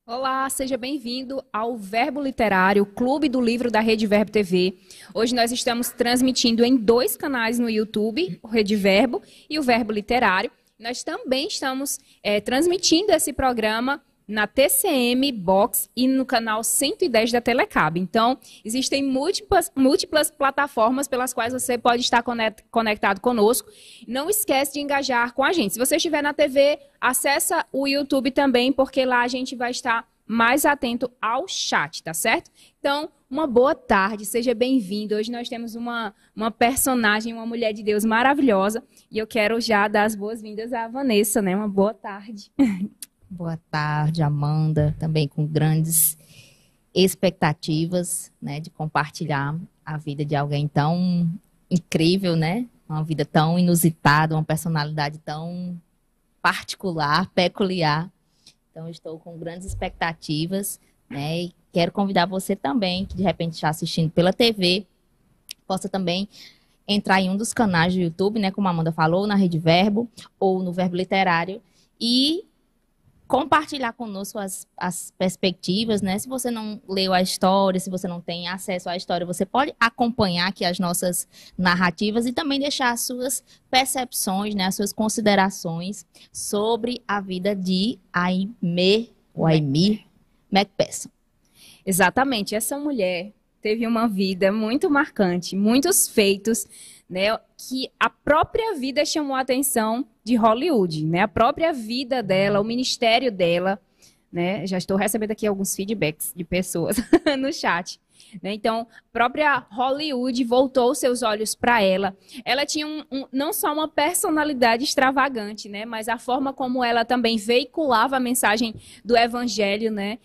Olá, seja bem-vindo ao Verbo Literário, Clube do Livro da Rede Verbo TV. Hoje nós estamos transmitindo em dois canais no YouTube, o Rede Verbo e o Verbo Literário. Nós também estamos transmitindo esse programa na TCM Box e no canal 110 da Telecab. Então, existem múltiplas plataformas pelas quais você pode estar conectado conosco. Não esquece de engajar com a gente. Se você estiver na TV, acessa o YouTube também, porque lá a gente vai estar mais atento ao chat, tá certo? Então, uma boa tarde, seja bem-vindo. Hoje nós temos uma personagem, uma mulher de Deus maravilhosa, e eu quero já dar as boas-vindas à Vanessa, né? Uma boa tarde. Boa tarde, Amanda, também com grandes expectativas, né, de compartilhar a vida de alguém tão incrível, né, uma vida tão inusitada, uma personalidade tão particular, peculiar. Então, estou com grandes expectativas, né, e quero convidar você também, que de repente está assistindo pela TV, possa também entrar em um dos canais do YouTube, né, como a Amanda falou, na Rede Verbo ou no Verbo Literário, e compartilhar conosco as perspectivas, né? Se você não leu a história, se você não tem acesso à história, você pode acompanhar aqui as nossas narrativas e também deixar as suas percepções, né? As suas considerações sobre a vida de Aimee McPherson. Exatamente, essa mulher teve uma vida muito marcante, muitos feitos, né, que a própria vida chamou a atenção de Hollywood, né? A própria vida dela, o ministério dela, né? Já estou recebendo aqui alguns feedbacks de pessoas no chat, né? Então, a própria Hollywood voltou seus olhos para ela. Ela tinha não só uma personalidade extravagante, né? Mas a forma como ela também veiculava a mensagem do evangelho, né?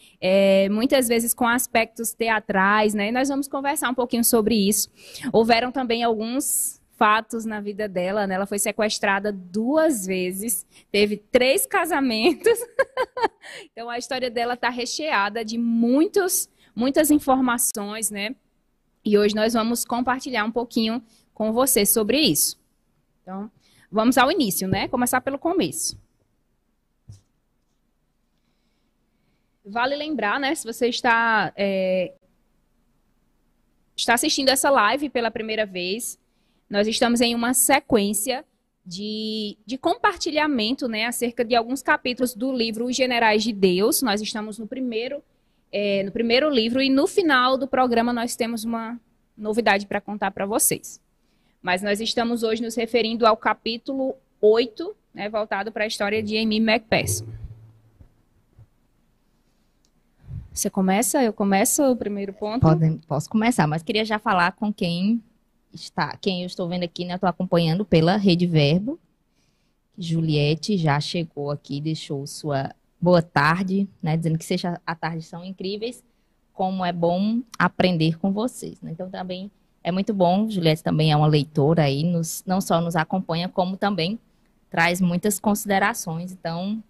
Muitas vezes com aspectos teatrais, né? E nós vamos conversar um pouquinho sobre isso. Houveram também alguns fatos na vida dela, né? Ela foi sequestrada 2 vezes, teve 3 casamentos. Então, a história dela está recheada de muitas informações, né? E hoje nós vamos compartilhar um pouquinho com você sobre isso. Então, vamos ao início, né? Começar pelo começo. Vale lembrar, né? Se você está assistindo essa live pela primeira vez, nós estamos em uma sequência de compartilhamento, né, acerca de alguns capítulos do livro Os Generais de Deus. Nós estamos no primeiro livro e no final do programa nós temos uma novidade para contar para vocês. Mas nós estamos hoje nos referindo ao capítulo 8, né, voltado para a história de Aimee McPherson. Você começa? Eu começo o primeiro ponto? Posso começar, mas queria já falar com quem eu estou vendo aqui, né? Eu estou acompanhando pela Rede Verbo. Juliette já chegou aqui, deixou sua boa tarde, né? Dizendo que a tarde são incríveis, como é bom aprender com vocês, né? Então também é muito bom, Juliette também é uma leitora aí, não só nos acompanha, como também traz muitas considerações. Então,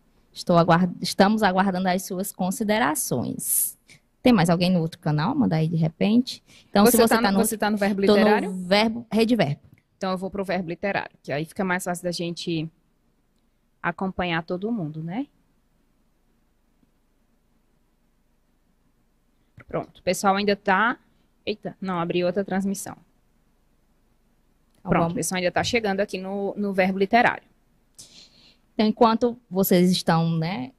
estamos aguardando as suas considerações. Tem mais alguém no outro canal? Manda aí de repente. Então, você está no Verbo Literário? No Rede Verbo. Então, eu vou para o Verbo Literário, que aí fica mais fácil da gente acompanhar todo mundo, né? Pronto, o pessoal ainda está... Eita, não, abri outra transmissão. Pronto, o pessoal ainda está chegando aqui no Verbo Literário. Então, enquanto vocês estão, né,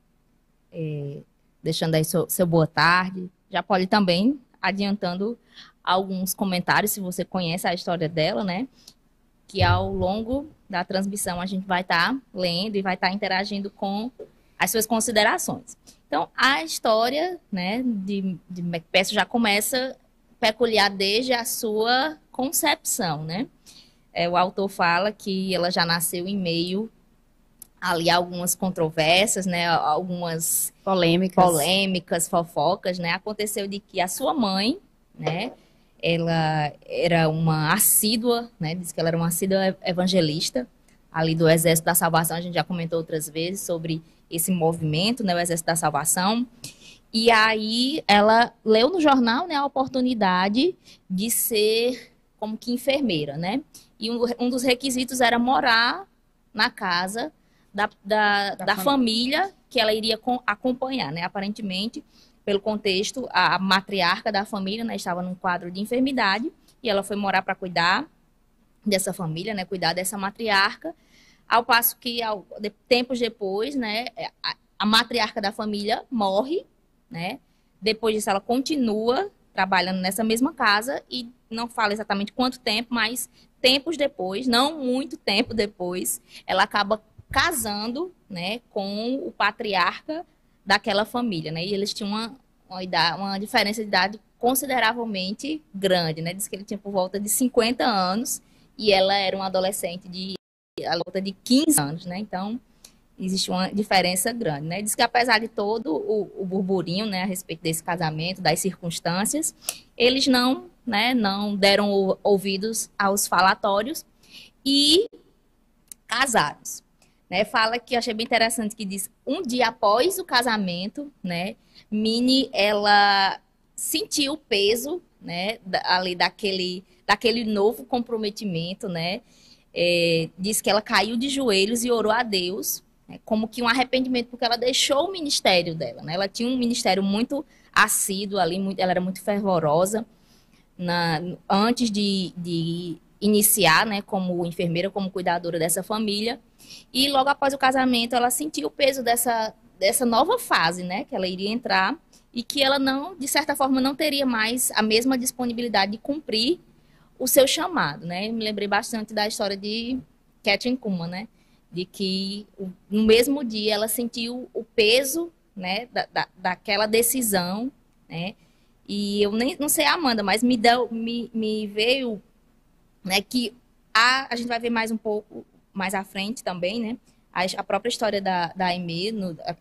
deixando aí seu boa tarde, já pode também adiantando alguns comentários, se você conhece a história dela, né? Que ao longo da transmissão a gente vai estar lendo e vai estar interagindo com as suas considerações. Então, a história, né, de McPherson já começa peculiar desde a sua concepção, né? O autor fala que ela já nasceu em meio ali algumas controvérsias, né, algumas polêmicas, fofocas, né, aconteceu de que a sua mãe, né, ela era uma assídua, né, diz que ela era uma assídua evangelista ali do Exército da Salvação. A gente já comentou outras vezes sobre esse movimento, né, o Exército da Salvação, e aí ela leu no jornal, né, a oportunidade de ser como que enfermeira, né, e um dos requisitos era morar na casa da família que ela iria acompanhar, né? Aparentemente, pelo contexto, a matriarca da família, né, estava num quadro de enfermidade e ela foi morar para cuidar dessa família, né, cuidar dessa matriarca, ao passo que tempos depois, né, a matriarca da família morre, né? Depois disso ela continua trabalhando nessa mesma casa e não fala exatamente quanto tempo, mas tempos depois, não muito tempo depois, ela acaba casando, né, com o patriarca daquela família, né? E eles tinham uma diferença de idade consideravelmente grande, né? Diz que ele tinha por volta de 50 anos e ela era uma adolescente de a volta de 15 anos, né? Então, existe uma diferença grande, né? Diz que apesar de todo o burburinho, né, a respeito desse casamento, das circunstâncias, eles não, né, não deram ouvidos aos falatórios e casaram. Né, fala que eu achei bem interessante que diz um dia após o casamento, né, Minnie, ela sentiu o peso, né, ali daquele novo comprometimento, né, diz que ela caiu de joelhos e orou a Deus, né, como que um arrependimento, porque ela deixou o ministério dela, né, ela tinha um ministério muito assíduo ali, ela era muito fervorosa, antes de iniciar, né, como enfermeira, como cuidadora dessa família. E logo após o casamento, ela sentiu o peso dessa nova fase, né, que ela iria entrar e que ela não, de certa forma, não teria mais a mesma disponibilidade de cumprir o seu chamado, né. Eu me lembrei bastante da história de Kathryn Kuhlman, né, de que no mesmo dia ela sentiu o peso, né, daquela decisão, né. E eu não sei a Amanda, mas me veio, né, que a gente vai ver mais um pouco mais à frente também, né, a própria história da Aimee,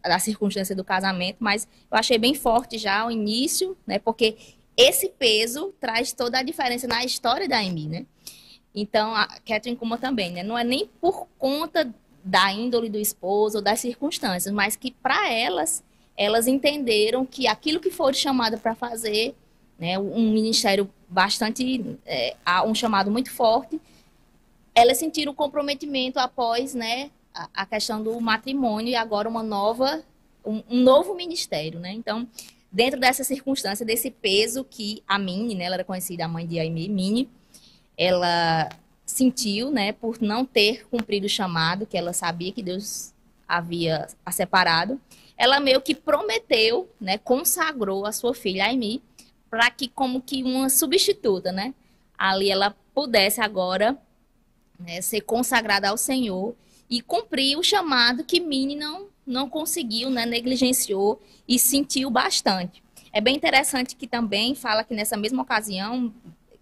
da circunstância do casamento, mas eu achei bem forte já o início, né, porque esse peso traz toda a diferença na história da Aimee, né. Então, a Kathryn Kuhlman também, né, não é nem por conta da índole do esposo ou das circunstâncias, mas que para elas entenderam que aquilo que foram chamadas para fazer, né, um ministério bastante, um chamado muito forte, elas sentiram o comprometimento após, né, a questão do matrimônio e agora um novo ministério, né? Então, dentro dessa circunstância, desse peso que a Minnie, né, ela era conhecida a mãe de Aimee, Minnie, ela sentiu, né, por não ter cumprido o chamado que ela sabia que Deus havia a separado, ela meio que prometeu, né, consagrou a sua filha Aimee para que como que uma substituta, né, ali ela pudesse agora, né, ser consagrada ao Senhor e cumprir o chamado que Minnie não conseguiu, né, negligenciou e sentiu bastante. É bem interessante que também fala que nessa mesma ocasião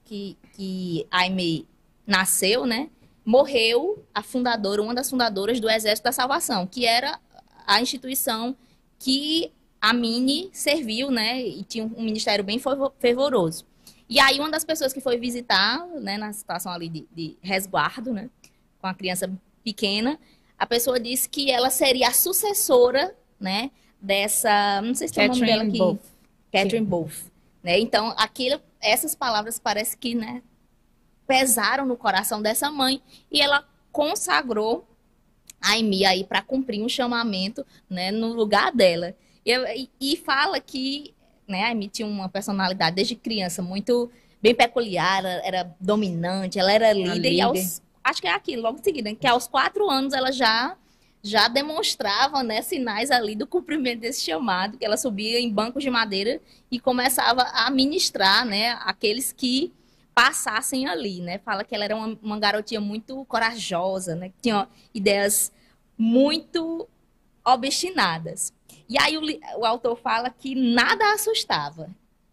que Aimee nasceu, né, morreu a fundadora, uma das fundadoras do Exército da Salvação, que era a instituição que a Minnie serviu, né, e tinha um ministério bem fervoroso. E aí uma das pessoas que foi visitar, né, na situação ali de resguardo, né, com a criança pequena, a pessoa disse que ela seria a sucessora, né, dessa, não sei se tem o nome dela aqui, Kathryn Booth, né? Então, essas palavras parece que, né, pesaram no coração dessa mãe e ela consagrou a Aimee aí para cumprir um chamamento, né, no lugar dela. E fala que, né, a Aimee tinha uma personalidade desde criança muito bem peculiar, era dominante, ela era líder. E acho que é aquilo, logo em seguida, que aos 4 anos ela já demonstrava, né, sinais ali do cumprimento desse chamado, que ela subia em bancos de madeira e começava a ministrar, né, aqueles que passassem ali, né? Fala que ela era uma garotinha muito corajosa, né? Que tinha ideias muito obstinadas. E aí o autor fala que nada a assustava,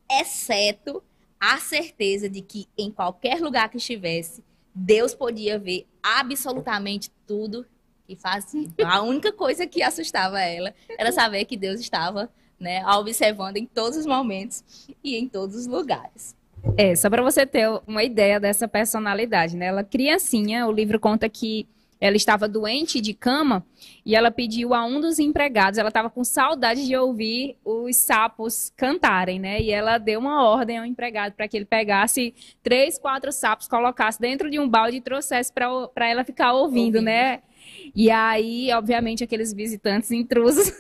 exceto a certeza de que em qualquer lugar que estivesse, Deus podia ver absolutamente tudo que fazia. A única coisa que assustava ela era saber que Deus estava, né, a observando em todos os momentos e em todos os lugares. Só para você ter uma ideia dessa personalidade, né? Ela, criancinha, o livro conta que ela estava doente de cama e ela pediu a um dos empregados, ela estava com saudade de ouvir os sapos cantarem, né? E ela deu uma ordem ao empregado para que ele pegasse 3, 4 sapos, colocasse dentro de um balde e trouxesse para ela ficar ouvindo, né? E aí, obviamente, aqueles visitantes intrusos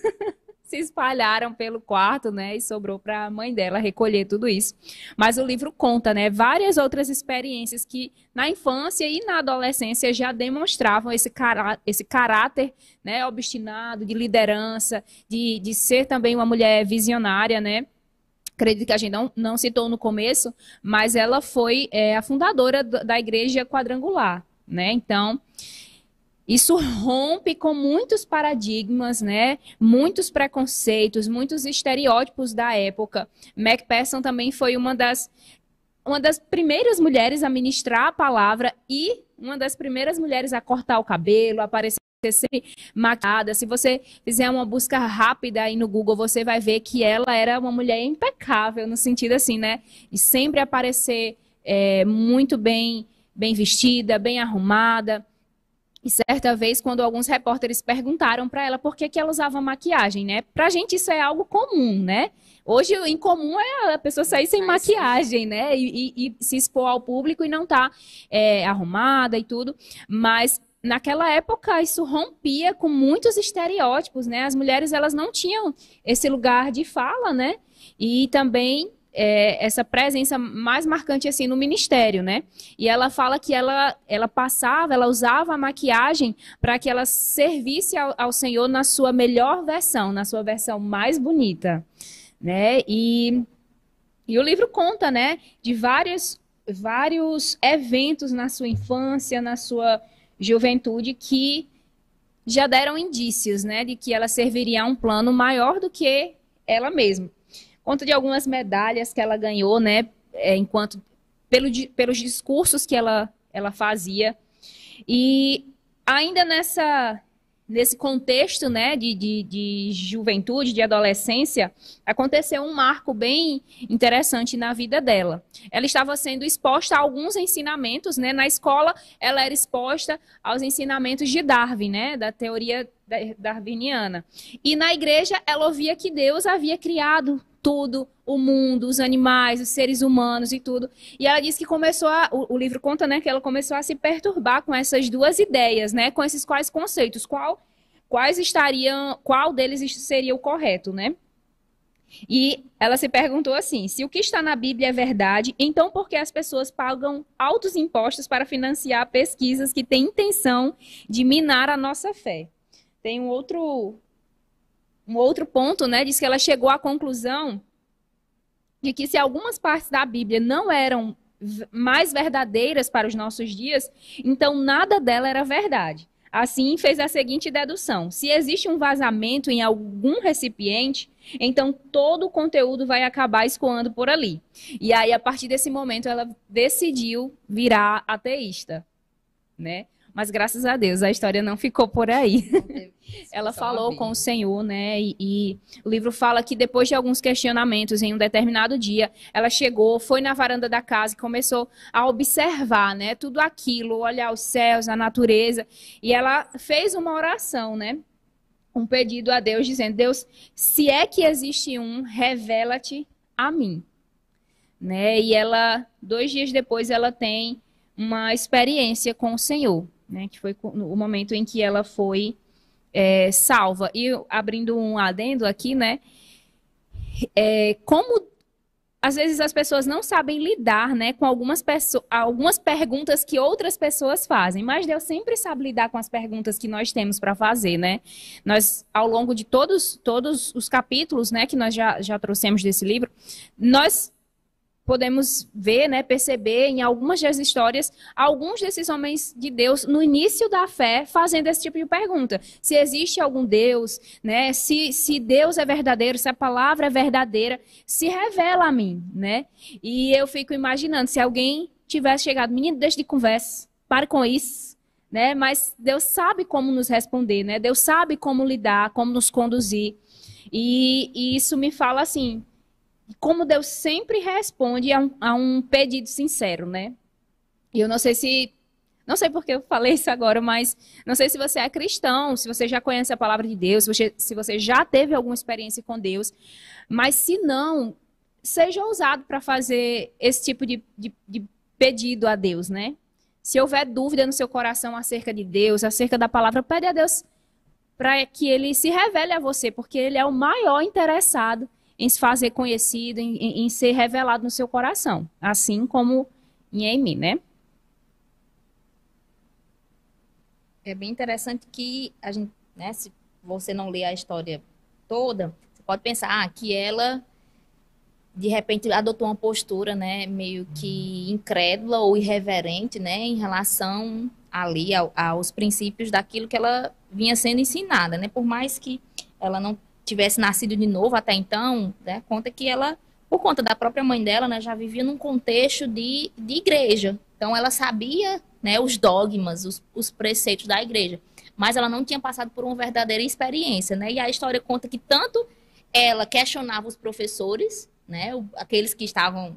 se espalharam pelo quarto, né? E sobrou para a mãe dela recolher tudo isso. Mas o livro conta, né? Várias outras experiências que na infância e na adolescência já demonstravam esse caráter, né? Obstinado, de liderança, de ser também uma mulher visionária, né? Acredito que a gente não citou no começo, mas ela foi a fundadora da Igreja Quadrangular, né? Então, isso rompe com muitos paradigmas, né? Muitos preconceitos, muitos estereótipos da época. Macpherson também foi uma das primeiras mulheres a ministrar a palavra e uma das primeiras mulheres a cortar o cabelo, a aparecer sempre maquiada. Se você fizer uma busca rápida aí no Google, você vai ver que ela era uma mulher impecável, no sentido assim, né? De sempre aparecer muito bem vestida, bem arrumada. E certa vez, quando alguns repórteres perguntaram para ela por que ela usava maquiagem, né? Pra gente isso é algo comum, né? Hoje, o incomum é a pessoa sair sem maquiagem, né? E se expor ao público e não estar arrumada e tudo. Mas naquela época, isso rompia com muitos estereótipos, né? As mulheres, elas não tinham esse lugar de fala, né? E também essa presença mais marcante assim no ministério, né? E ela fala que ela usava a maquiagem para que ela servisse ao Senhor na sua melhor versão, na sua versão mais bonita, né? E o livro conta, né, de vários eventos na sua infância, na sua juventude que já deram indícios, né, de que ela serviria a um plano maior do que ela mesma. Conta de algumas medalhas que ela ganhou, né, pelos discursos que ela fazia. E ainda nesse contexto, né, de juventude, de adolescência, aconteceu um marco bem interessante na vida dela. Ela estava sendo exposta a alguns ensinamentos, né, na escola ela era exposta aos ensinamentos de Darwin, né, da teoria darwiniana. E na igreja ela ouvia que Deus havia criado tudo, o mundo, os animais, os seres humanos e tudo. E ela disse que o livro conta, né, que ela começou a se perturbar com essas duas ideias, né, com esses quais conceitos, qual deles seria o correto, né? E ela se perguntou assim: se o que está na Bíblia é verdade, então por que as pessoas pagam altos impostos para financiar pesquisas que têm intenção de minar a nossa fé? Tem um outro ponto, né, diz que ela chegou à conclusão de que se algumas partes da Bíblia não eram mais verdadeiras para os nossos dias, então nada dela era verdade. Assim, fez a seguinte dedução: se existe um vazamento em algum recipiente, então todo o conteúdo vai acabar escoando por ali. E aí, a partir desse momento, ela decidiu virar ateísta, né? Mas graças a Deus, a história não ficou por aí. Ela falou com o Senhor, né? E o livro fala que depois de alguns questionamentos, em um determinado dia, ela chegou, foi na varanda da casa e começou a observar, né? Tudo aquilo, olhar os céus, a natureza. E ela fez uma oração, né? Um pedido a Deus, dizendo: Deus, se é que existe revela-te a mim. Né? E 2 dias depois, ela tem uma experiência com o Senhor, né, que foi o momento em que ela foi salva. E abrindo um adendo aqui, né, como às vezes as pessoas não sabem lidar, né, com algumas perguntas que outras pessoas fazem, mas Deus sempre sabe lidar com as perguntas que nós temos para fazer, né? Nós, ao longo de todos os capítulos, né, que nós já trouxemos desse livro, nós podemos ver, né, perceber em algumas das histórias, alguns desses homens de Deus, no início da fé, fazendo esse tipo de pergunta. Se existe algum Deus, né, se Deus é verdadeiro, se a palavra é verdadeira, se revela a mim, né? E eu fico imaginando, se alguém tivesse chegado: menino, deixa de conversa, pare com isso, né? Mas Deus sabe como nos responder, né? Deus sabe como lidar, como nos conduzir. E isso me fala assim: como Deus sempre responde a um pedido sincero, né? E eu não sei porque eu falei isso agora, mas não sei se você é cristão, se você já conhece a palavra de Deus, se você já teve alguma experiência com Deus, mas se não, seja ousado para fazer esse tipo de pedido a Deus, né? Se houver dúvida no seu coração acerca de Deus, acerca da palavra, pede a Deus para que ele se revele a você, porque ele é o maior interessado em se fazer conhecido, em ser revelado no seu coração, assim como em mim, né? É bem interessante que a gente, né, se você não ler a história toda, você pode pensar que ela de repente adotou uma postura, né, meio que incrédula ou irreverente, né, em relação ali aos princípios daquilo que ela vinha sendo ensinada, né, por mais que ela não tivesse nascido de novo até então, né, conta que ela, por conta da própria mãe dela, né, já vivia num contexto de igreja, então ela sabia, né, os dogmas, os preceitos da igreja, mas ela não tinha passado por uma verdadeira experiência, né, e a história conta que tanto ela questionava os professores, né, aqueles que estavam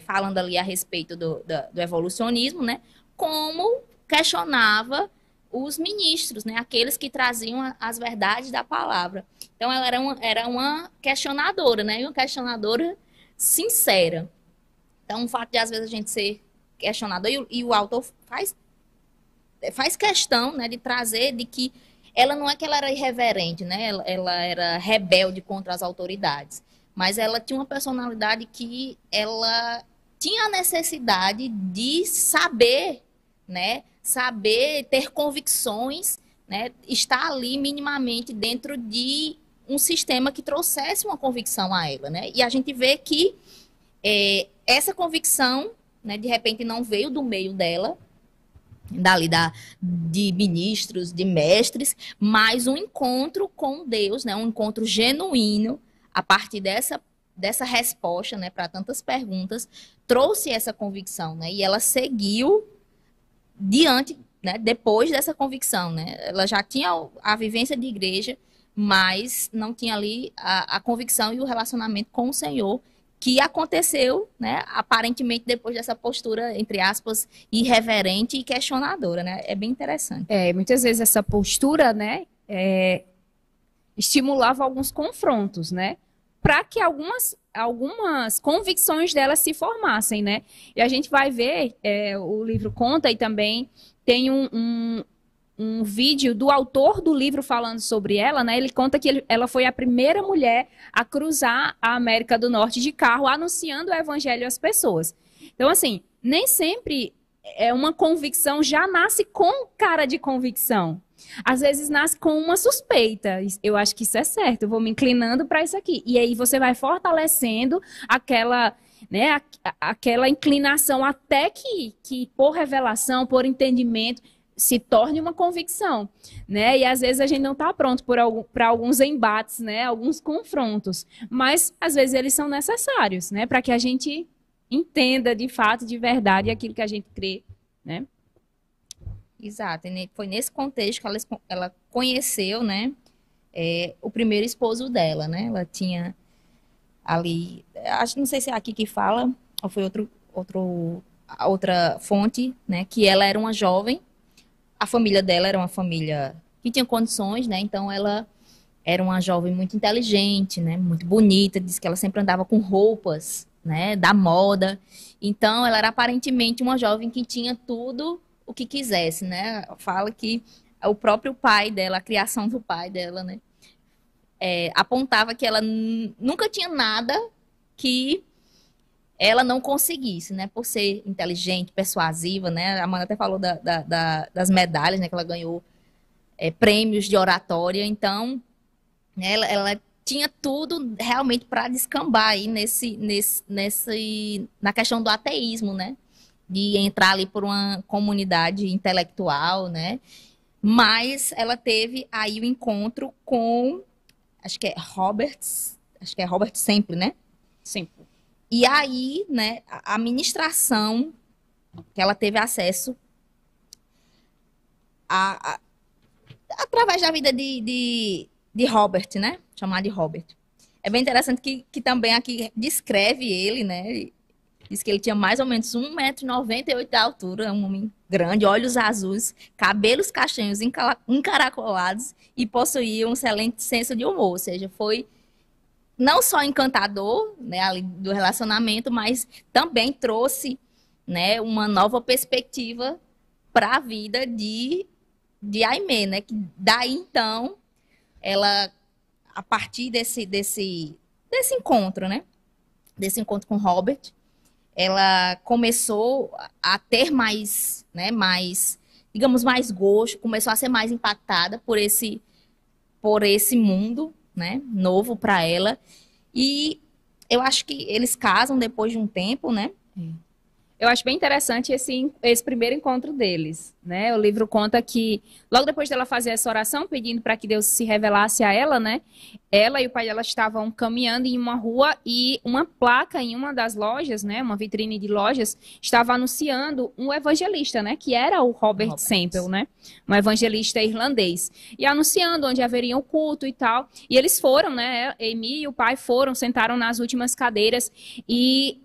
falando ali a respeito do evolucionismo, né, como questionava os ministros, né, aqueles que traziam as verdades da palavra. Então, ela era uma questionadora, né, uma questionadora sincera. Então, o fato de, às vezes, a gente ser questionador, e o autor faz questão, né, de trazer de que ela não é que ela era irreverente, né, ela era rebelde contra as autoridades, mas ela tinha uma personalidade que ela tinha a necessidade de saber, né, saber ter convicções, né, estar ali minimamente dentro de um sistema que trouxesse uma convicção a ela, né, e a gente vê que essa convicção, né, de repente não veio do meio dela, de ministros, de mestres, mas um encontro com Deus, né, um encontro genuíno, a partir dessa resposta, né, para tantas perguntas, trouxe essa convicção, né, e ela seguiu diante, né, depois dessa convicção, né, ela já tinha a vivência de igreja, mas não tinha ali a convicção e o relacionamento com o Senhor, que aconteceu, né, aparentemente depois dessa postura, entre aspas, irreverente e questionadora, né, é bem interessante. Muitas vezes essa postura, né, estimulava alguns confrontos, né, para que algumas convicções dela se formassem, né? E a gente vai ver, o livro conta, e também tem um vídeo do autor do livro falando sobre ela, né? Ele conta que ela foi a primeira mulher a cruzar a América do Norte de carro, anunciando o evangelho às pessoas. Então, assim, nem sempre uma convicção já nasce com cara de convicção. Às vezes nasce com uma suspeita. Eu acho que isso é certo, eu vou me inclinando para isso aqui. E aí você vai fortalecendo aquela, né, aquela inclinação até que por revelação, por entendimento, se torne uma convicção, né? E às vezes a gente não está pronto para alguns embates, né? Alguns confrontos. Mas às vezes eles são necessários, né? Para que a gente entenda de fato, de verdade, aquilo que a gente crê, né? Exato, e foi nesse contexto que ela conheceu, né, o primeiro esposo dela, né, ela tinha ali, acho, não sei se é aqui que fala, ou foi outra fonte, né, que ela era uma jovem, a família dela era uma família que tinha condições, né, então ela era uma jovem muito inteligente, né, muito bonita, diz que ela sempre andava com roupas, né, da moda, então ela era aparentemente uma jovem que tinha tudo o que quisesse, né? Fala que o próprio pai dela, a criação do pai dela, né? Apontava que ela nunca tinha nada que ela não conseguisse, né? Por ser inteligente, persuasiva, né? A Amanda até falou das medalhas, né? Que ela ganhou prêmios de oratória. Então, né? Ela tinha tudo realmente para descambar aí na questão do ateísmo, né? De entrar ali por uma comunidade intelectual, né? Mas ela teve aí o encontro com, acho que é Robert Semple, né? Semple. E aí, né, a ministração que ela teve acesso através da vida de Robert, né? Chamar de Robert. É bem interessante que também aqui descreve ele, né? Diz que ele tinha mais ou menos 1,98 m de altura, um homem grande, olhos azuis, cabelos castanhos encaracolados e possuía um excelente senso de humor. Ou seja, foi não só encantador, né, ali do relacionamento, mas também trouxe né, uma nova perspectiva para a vida de Aimee, né? Que daí então ela, a partir desse encontro, né? Desse encontro com Robert, ela começou a ter mais, né? Mais, digamos, mais gosto, começou a ser mais impactada por esse mundo, né? Novo para ela. E eu acho que eles casam depois de um tempo, né? Eu acho bem interessante esse primeiro encontro deles, né? O livro conta que, logo depois dela fazer essa oração, pedindo para que Deus se revelasse a ela, né? Ela e o pai dela estavam caminhando em uma rua e uma placa em uma das lojas, né? Uma vitrine de lojas, estava anunciando um evangelista, né? Que era o Robert Semple, né? Um evangelista irlandês. E anunciando onde haveria um culto e tal. E eles foram, né? Amy e o pai foram, sentaram nas últimas cadeiras e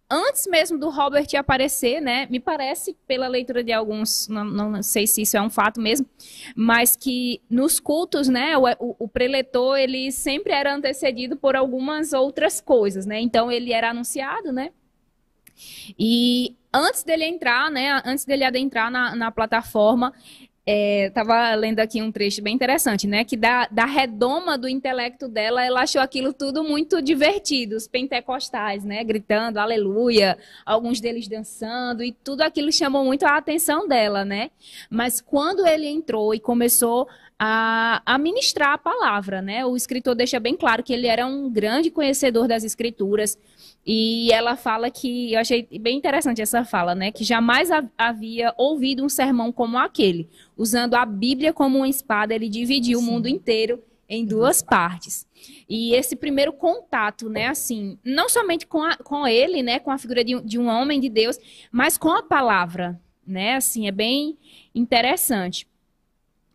antes mesmo do Robert aparecer, né, me parece, pela leitura de alguns, não sei se isso é um fato mesmo, mas que nos cultos, né, o preletor, ele sempre era antecedido por algumas outras coisas, né, então ele era anunciado, né, e antes dele entrar, né, antes dele adentrar na plataforma, tava lendo aqui um trecho bem interessante, né? Que da redoma do intelecto dela, ela achou aquilo tudo muito divertido, os pentecostais, né? Gritando aleluia, alguns deles dançando, e tudo aquilo chamou muito a atenção dela, né? Mas quando ele entrou e começou a ministrar a palavra, né? O escritor deixa bem claro que ele era um grande conhecedor das escrituras. E ela fala que, eu achei bem interessante essa fala, né? Que jamais havia ouvido um sermão como aquele. Usando a Bíblia como uma espada, ele dividiu o mundo inteiro em duas partes. E esse primeiro contato, né, assim, não somente com ele, né, com a figura de um homem de Deus, mas com a palavra, né, assim, é bem interessante.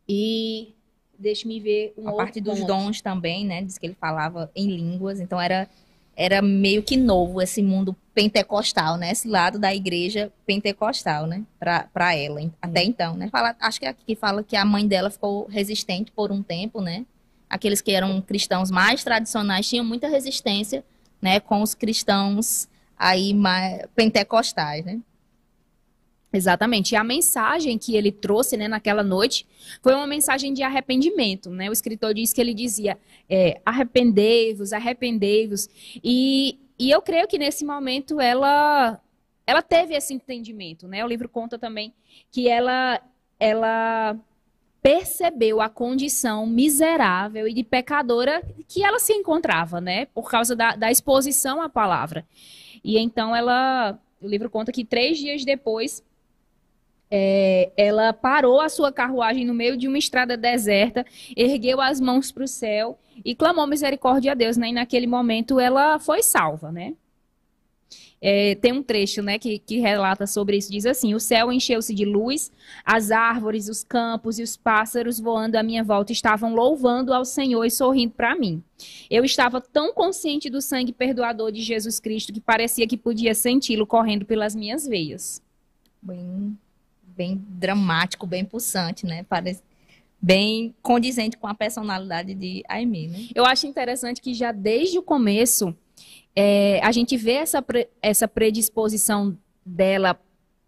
E deixa-me ver a parte dos dons também, né, diz que ele falava em línguas, então era meio que novo esse mundo pentecostal, né? Esse lado da igreja pentecostal, né? Para ela, até então, né? Acho que aqui fala que a mãe dela ficou resistente por um tempo, né? Aqueles que eram cristãos mais tradicionais tinham muita resistência, né? Com os cristãos aí mais pentecostais, né? Exatamente. E a mensagem que ele trouxe, né, naquela noite foi uma mensagem de arrependimento, né? O escritor diz que ele dizia, arrependei-vos, arrependei-vos. E eu creio que nesse momento ela teve esse entendimento, né? O livro conta também que ela percebeu a condição miserável e de pecadora que ela se encontrava, né? Por causa da exposição à palavra. E então o livro conta que 3 dias depois ela parou a sua carruagem no meio de uma estrada deserta, ergueu as mãos para o céu e clamou misericórdia a Deus, né? E naquele momento ela foi salva, né? Tem um trecho, né, que relata sobre isso, diz assim: o céu encheu-se de luz, as árvores, os campos e os pássaros voando à minha volta estavam louvando ao Senhor e sorrindo para mim. Eu estava tão consciente do sangue perdoador de Jesus Cristo que parecia que podia senti-lo correndo pelas minhas veias. Bem dramático, bem pulsante, né? Parece bem condizente com a personalidade de Aimee, né? Eu acho interessante que já desde o começo a gente vê essa predisposição dela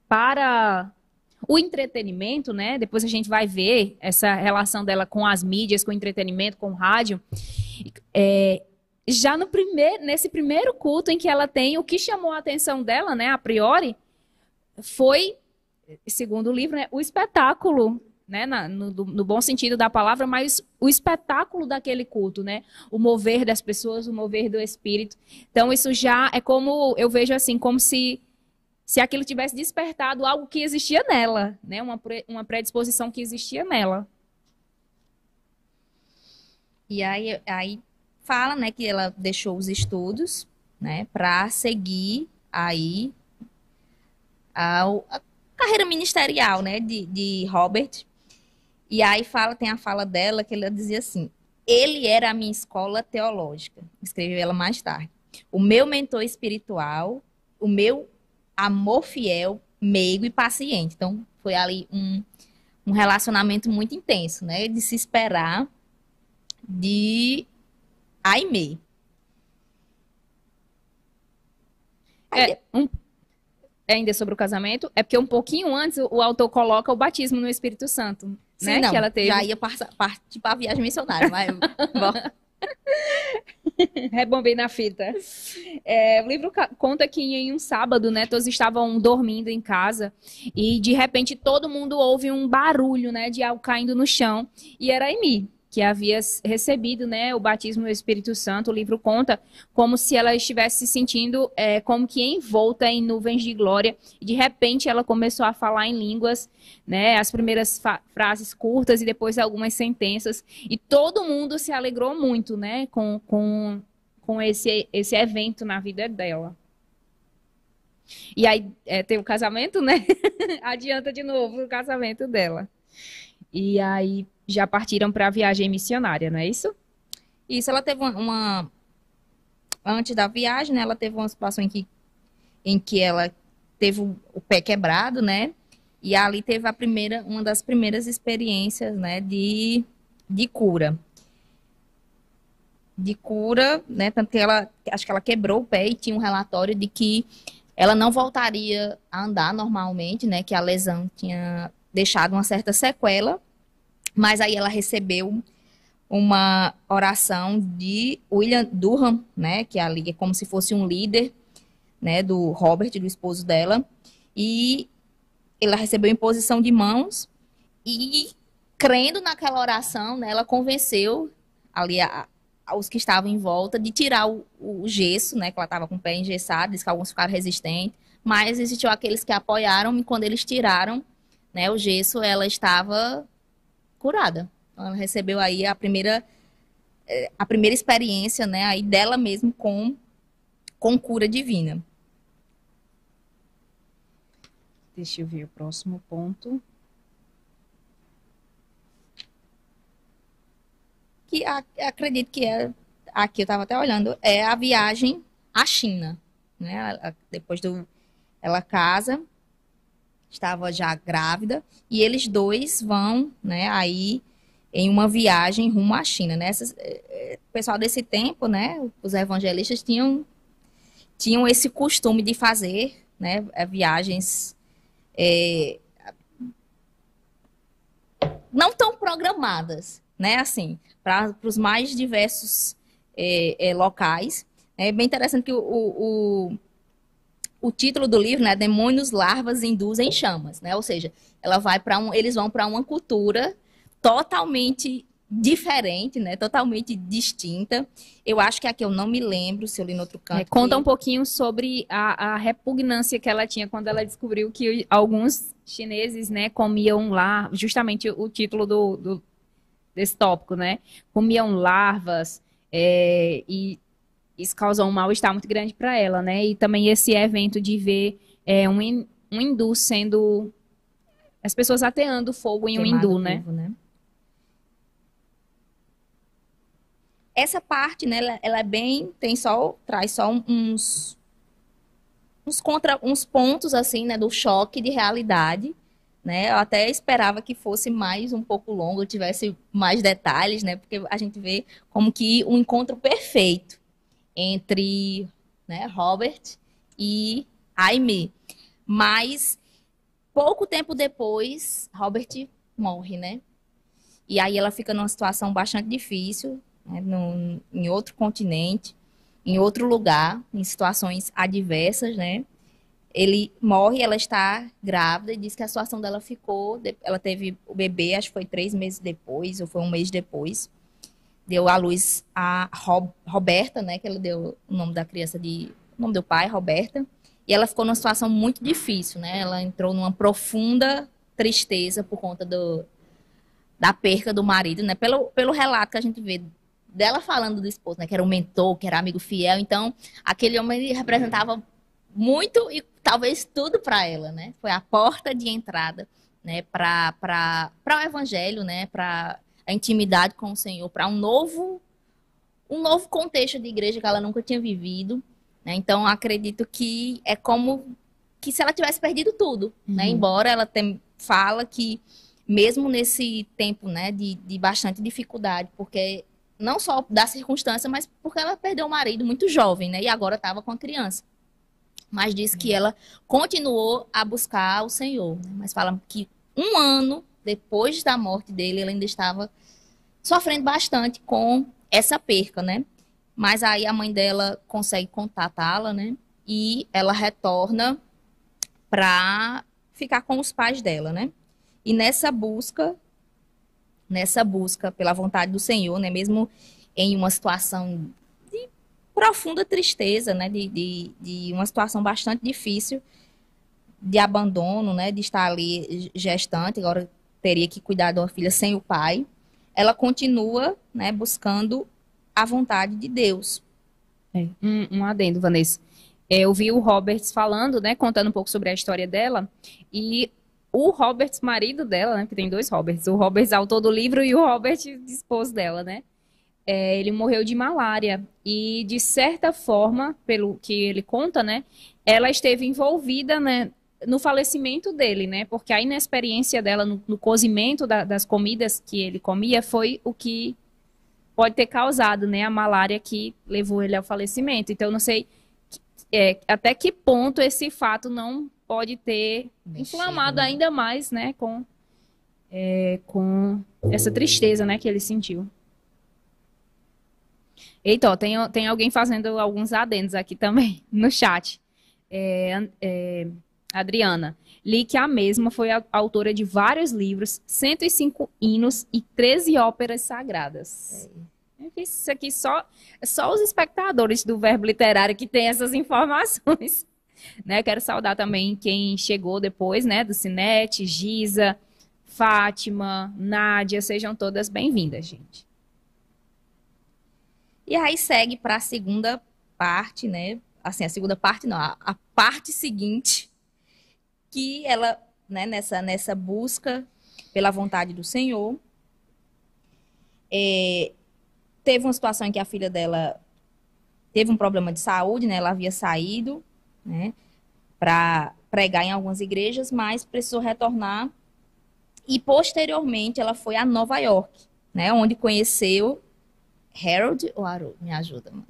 para o entretenimento, né? Depois a gente vai ver essa relação dela com as mídias, com o entretenimento, com o rádio. Já nesse primeiro culto em que ela tem, o que chamou a atenção dela, né, a priori, foi, segundo o livro, né, o espetáculo, né, no bom sentido da palavra, mas o espetáculo daquele culto, né, o mover das pessoas, o mover do espírito. Então isso já é como, eu vejo assim, como se aquilo tivesse despertado algo que existia nela, né, uma predisposição que existia nela. E aí fala, né, que ela deixou os estudos, né, para seguir aí a carreira ministerial, né, de Robert. E aí tem a fala dela que ela dizia assim: ele era a minha escola teológica, escreveu ela mais tarde, o meu mentor espiritual, o meu amor fiel, meigo e paciente. Então foi ali um relacionamento muito intenso, né, de se esperar de Aimee. ainda sobre o casamento, é porque um pouquinho antes o autor coloca o batismo no Espírito Santo, Sim, né? não, Que ela teve. já ia partir para a viagem missionária, mas bom, Rebombei na fita. O livro conta que em um sábado, né, todos estavam dormindo em casa e de repente todo mundo ouve um barulho, né, de algo caindo no chão e era Amy, que havia recebido, né, o batismo do Espírito Santo. O livro conta como se ela estivesse se sentindo como que envolta em nuvens de glória e de repente ela começou a falar em línguas, né, as primeiras frases curtas e depois algumas sentenças e todo mundo se alegrou muito, né, com esse evento na vida dela. E aí tem o casamento, né? Adianta de novo o casamento dela. E aí já partiram para a viagem missionária, não é isso? isso, ela teve antes da viagem, né, ela teve uma situação em que ela teve o pé quebrado, né, e ali teve uma das primeiras experiências, né, de cura. De cura, né, tanto que acho que ela quebrou o pé e tinha um relatório de que ela não voltaria a andar normalmente, né, que a lesão tinha deixado uma certa sequela, mas aí ela recebeu uma oração de William Durham, né, que ali é como se fosse um líder, né, do Robert, do esposo dela, e ela recebeu imposição de mãos e crendo naquela oração, né, ela convenceu ali os que estavam em volta de tirar o gesso, né, que ela estava com o pé engessado, diz que alguns ficaram resistentes, mas existiu aqueles que apoiaram e quando eles tiraram, né, o gesso, ela estava curada. Então, ela recebeu aí a primeira experiência, né, aí dela mesmo com cura divina. Deixa eu ver o próximo ponto. Que acredito que aqui eu estava até olhando, é a viagem à China, né? Depois ela casa, estava já grávida e eles dois vão, né? Aí em uma viagem rumo à China, né? O pessoal desse tempo, né? Os evangelistas tinham esse costume de fazer, né? Viagens não tão programadas, né? Assim, para os mais diversos locais. É bem interessante que o título do livro, né, Demônios, Larvas Induzem Chamas, né? Ou seja, eles vão para uma cultura totalmente diferente, né? Totalmente distinta. Eu acho que aqui eu não me lembro se eu li no outro canto. Conta um pouquinho sobre a repugnância que ela tinha quando ela descobriu que alguns chineses, né, comiam lá, justamente o título desse tópico, né? Comiam larvas e isso causou um mal-estar muito grande para ela, né? E também esse evento de ver um hindu sendo... as pessoas ateando fogo em um hindu, né? Essa parte, né, ela é bem... traz só uns pontos, assim, né, do choque de realidade, né? Eu até esperava que fosse mais um pouco longo, tivesse mais detalhes, né? Porque a gente vê como que um encontro perfeito entre, né, Robert e Amy. Mas pouco tempo depois, Robert morre, né? E aí ela fica numa situação bastante difícil, né, em outro continente, em outro lugar, em situações adversas, né? Ele morre, ela está grávida e diz que a situação dela ela teve o bebê, acho que foi 3 meses depois, ou foi 1 mês depois. Deu à luz a Roberta, né? Que ela deu o nome da criança o nome do pai, Roberta. E ela ficou numa situação muito difícil, né? Ela entrou numa profunda tristeza por conta da perca do marido, né? Pelo relato que a gente vê dela falando do esposo, né? Que era um mentor, que era amigo fiel. Então, aquele homem ele representava muito e talvez tudo para ela, né? Foi a porta de entrada, né? Para o evangelho, né? Para a intimidade com o Senhor, para um novo contexto de igreja que ela nunca tinha vivido, né? Então, acredito que é como que se ela tivesse perdido tudo, né? Embora ela fala que mesmo nesse tempo, né, de bastante dificuldade, porque não só da circunstância, mas porque ela perdeu o marido muito jovem, né? E agora estava com a criança. mas diz que ela continuou a buscar o Senhor, né? Mas fala que um ano depois da morte dele, ela ainda estava sofrendo bastante com essa perca, né? Mas aí a mãe dela consegue contatá-la, né? E ela retorna para ficar com os pais dela, né? E nessa busca pela vontade do Senhor, né? Mesmo em uma situação de profunda tristeza, né? De uma situação bastante difícil, de abandono, né? De estar ali gestante, agora teria que cuidar de uma filha sem o pai. Ela continua, né? Buscando a vontade de Deus. Um adendo, Vanessa. Eu vi o Roberts falando, né, contando um pouco sobre a história dela, e o Roberts, marido dela, né, porque tem dois Roberts, o Roberts, autor do livro, e o Robert, esposo dela, né, ele morreu de malária, e de certa forma, pelo que ele conta, né, ela esteve envolvida, né, no falecimento dele, né, porque a inexperiência dela no cozimento das comidas que ele comia foi o que pode ter causado, né, a malária que levou ele ao falecimento. Então, não sei até que ponto esse fato não pode ter inflamado ainda mais, né, com essa tristeza, né, que ele sentiu. Eita, ó, tem alguém fazendo alguns adendos aqui também no chat. Adriana, li que a mesma foi a autora de vários livros, 105 hinos e 13 óperas sagradas. Isso aqui só os espectadores do Verbo Literário que têm essas informações. Né? Quero saudar também quem chegou depois, né? Do Cinete, Giza, Fátima, Nádia, sejam todas bem-vindas, gente. E aí segue para a segunda parte, né? Assim, a segunda parte não, a parte seguinte, que ela, né, nessa busca pela vontade do Senhor, teve uma situação em que a filha dela teve um problema de saúde, né? Ela havia saído, né, para pregar em algumas igrejas, mas precisou retornar. E posteriormente ela foi a Nova York, né, onde conheceu Harold ou Harold, me ajuda, mano.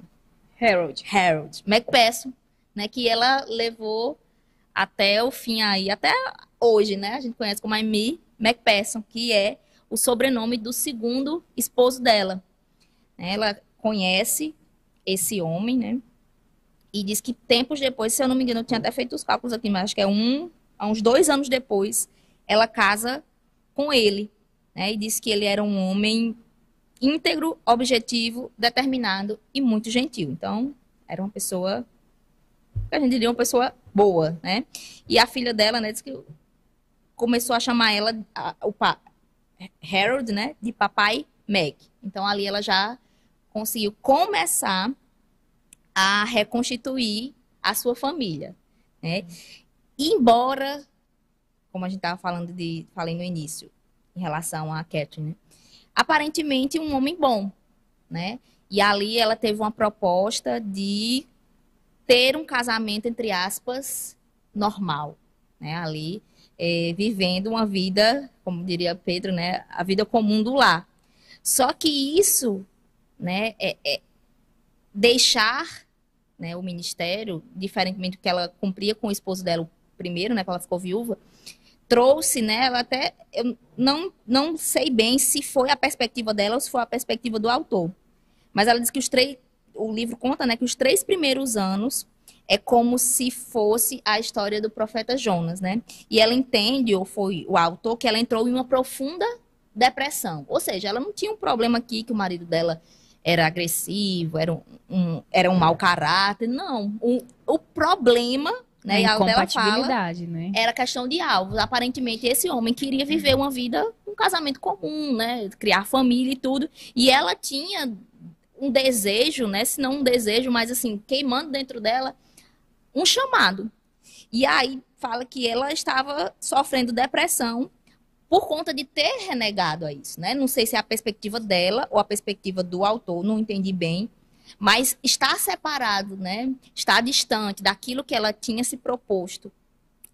Harold McPherson, né, que ela levou até o fim aí, até hoje, né? A gente conhece como Amy McPherson, que é o sobrenome do segundo esposo dela. Ela conhece esse homem, né? E diz que tempos depois, se eu não me engano, eu tinha até feito os cálculos aqui, mas acho que há uns 2 anos depois, ela casa com ele, né? E diz que ele era um homem íntegro, objetivo, determinado e muito gentil. Então, era uma pessoa, a gente diria uma pessoa boa, né? E a filha dela, né, diz que começou a chamar ela, Harold, né, de papai Mac. Então, ali ela já conseguiu começar a reconstituir a sua família, né? E embora, como a gente estava falei no início, em relação a Catherine, né? Aparentemente um homem bom, né? E ali ela teve uma proposta de ter um casamento, entre aspas, normal, né? Ali, vivendo uma vida, como diria Pedro, né? A vida comum do lar. Só que isso, né, deixar, né, o ministério, diferentemente do que ela cumpria com o esposo dela, o primeiro, né, quando ela ficou viúva, trouxe, né, ela até, eu não sei bem se foi a perspectiva dela ou se foi a perspectiva do autor, mas ela diz que o livro conta, né, que os 3 primeiros anos é como se fosse a história do profeta Jonas, né, e ela entende, ou foi o autor, que ela entrou em uma profunda depressão, ou seja, ela não tinha um problema aqui que o marido dela era agressivo, era um mau caráter, não, o problema, né, e a dela fala, né? Era questão de alvos. Aparentemente, esse homem queria viver uma vida, um casamento comum, né? Criar família e tudo. E ela tinha um desejo, né? Se não um desejo, mas assim, queimando dentro dela, um chamado. E aí fala que ela estava sofrendo depressão por conta de ter renegado a isso, né? Não sei se é a perspectiva dela ou a perspectiva do autor, não entendi bem. Mas está separado, né? Está distante daquilo que ela tinha se proposto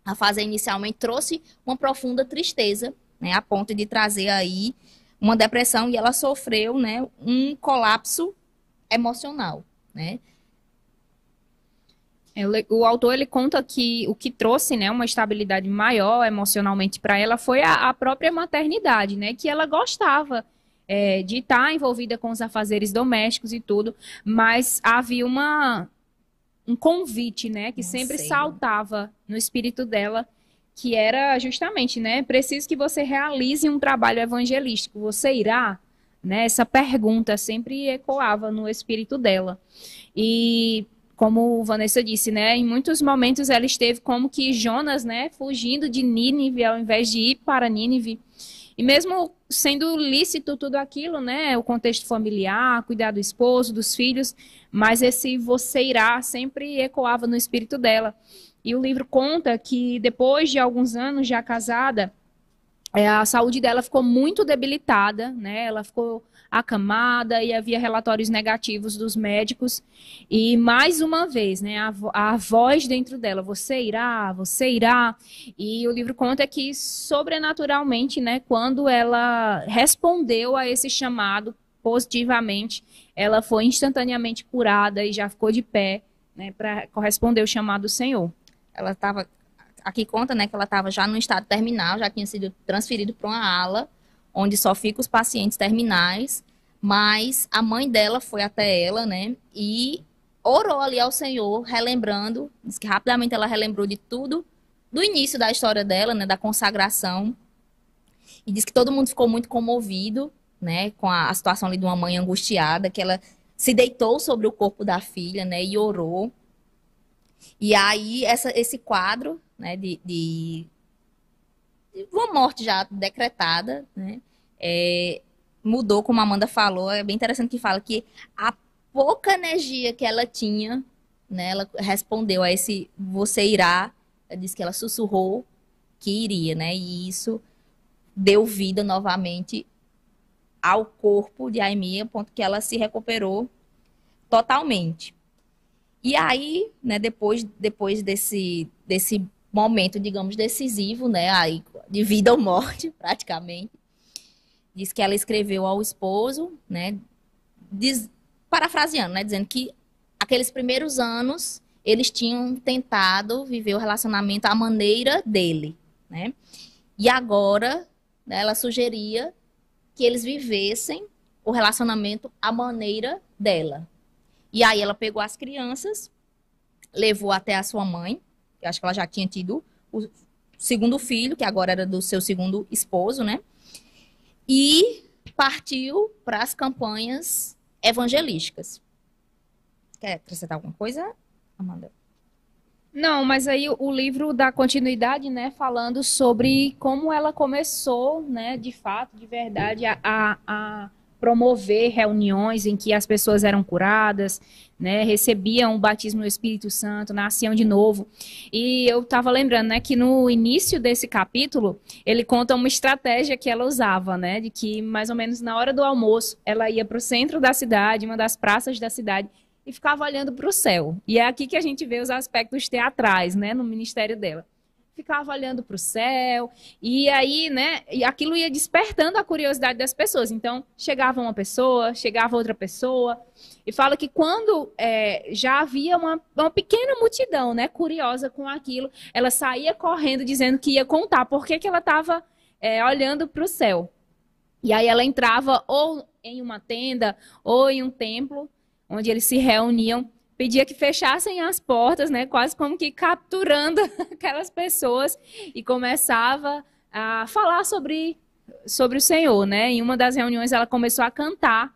a fazer inicialmente, trouxe uma profunda tristeza, né? A ponto de trazer aí uma depressão, e ela sofreu, né, um colapso emocional, né? O autor ele conta que o que trouxe, né, uma estabilidade maior emocionalmente para ela foi a própria maternidade, né, que ela gostava de estar envolvida com os afazeres domésticos e tudo, mas havia um convite, né, que sempre saltava no espírito dela, que era justamente, né, preciso que você realize um trabalho evangelístico, você irá, né, essa pergunta sempre ecoava no espírito dela. E como Vanessa disse, né, em muitos momentos ela esteve como que Jonas, né, fugindo de Nínive ao invés de ir para Nínive. E mesmo sendo lícito tudo aquilo, né, o contexto familiar, cuidar do esposo, dos filhos, mas esse você irá sempre ecoava no espírito dela. E o livro conta que depois de alguns anos já casada, a saúde dela ficou muito debilitada, né? Ela ficou acamada e havia relatórios negativos dos médicos. E mais uma vez, né, a voz dentro dela, você irá, você irá. E o livro conta que sobrenaturalmente, né, quando ela respondeu a esse chamado positivamente, ela foi instantaneamente curada e já ficou de pé, né, para corresponder ao chamado do Senhor. Ela estava, aqui conta, né, que ela estava já no estado terminal, já tinha sido transferido para uma ala, onde só ficam os pacientes terminais, mas a mãe dela foi até ela, né, e orou ali ao Senhor, relembrando, diz que rapidamente ela relembrou de tudo, do início da história dela, né, da consagração, e diz que todo mundo ficou muito comovido, né, com a situação ali de uma mãe angustiada, que ela se deitou sobre o corpo da filha, né, e orou. E aí, esse quadro, né, de uma morte já decretada, né, mudou, como a Amanda falou. É bem interessante que fala que a pouca energia que ela tinha, né, ela respondeu a esse você irá, ela disse que ela sussurrou que iria, né, e isso deu vida novamente ao corpo de Aimee, a ponto que ela se recuperou totalmente. E aí, né, depois desse momento, digamos, decisivo, né, aí, de vida ou morte, praticamente, diz que ela escreveu ao esposo, né, parafraseando, né, dizendo que aqueles primeiros anos eles tinham tentado viver o relacionamento à maneira dele, né, e agora, né, ela sugeria que eles vivessem o relacionamento à maneira dela. E aí ela pegou as crianças, levou até a sua mãe, eu acho que ela já tinha tido o segundo filho, que agora era do seu segundo esposo, né? E partiu para as campanhas evangelísticas. Quer acrescentar alguma coisa, Amanda? Não, mas aí o livro dá continuidade, né, falando sobre como ela começou, né, de fato, de verdade, a promover reuniões em que as pessoas eram curadas, né, recebiam o batismo no Espírito Santo, nasciam de novo. E eu estava lembrando, né, que no início desse capítulo, ele conta uma estratégia que ela usava, né, de que mais ou menos na hora do almoço, ela ia para o centro da cidade, uma das praças da cidade, e ficava olhando para o céu. E é aqui que a gente vê os aspectos teatrais, né, no ministério dela. Ficava olhando para o céu, e aí, né, e aquilo ia despertando a curiosidade das pessoas. Então, chegava uma pessoa, chegava outra pessoa, e fala que quando já havia uma pequena multidão, né, curiosa com aquilo, ela saía correndo dizendo que ia contar por que ela estava olhando para o céu. E aí ela entrava ou em uma tenda, ou em um templo, onde eles se reuniam, pedia que fechassem as portas, né, quase como que capturando aquelas pessoas, e começava a falar sobre o Senhor, né? Em uma das reuniões ela começou a cantar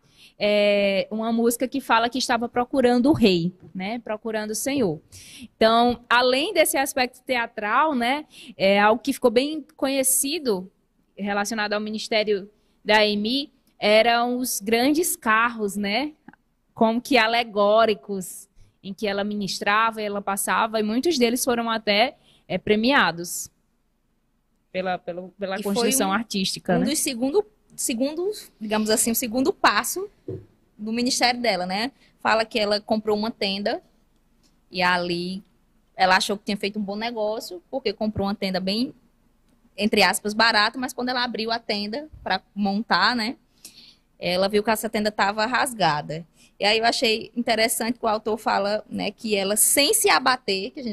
uma música que fala que estava procurando o rei, né? Procurando o Senhor. Então, além desse aspecto teatral, né, algo que ficou bem conhecido relacionado ao ministério da Aimee eram os grandes carros, né? Como que alegóricos, em que ela ministrava, ela passava, e muitos deles foram até premiados pela construção artística. Um né? dos segundos, digamos assim, o segundo passo do ministério dela, né? Fala que ela comprou uma tenda e ali ela achou que tinha feito um bom negócio, porque comprou uma tenda bem, entre aspas, barata, mas quando ela abriu a tenda para montar, né? Ela viu que essa tenda estava rasgada. E aí eu achei interessante que o autor fala, né, que ela, sem se abater, que a gente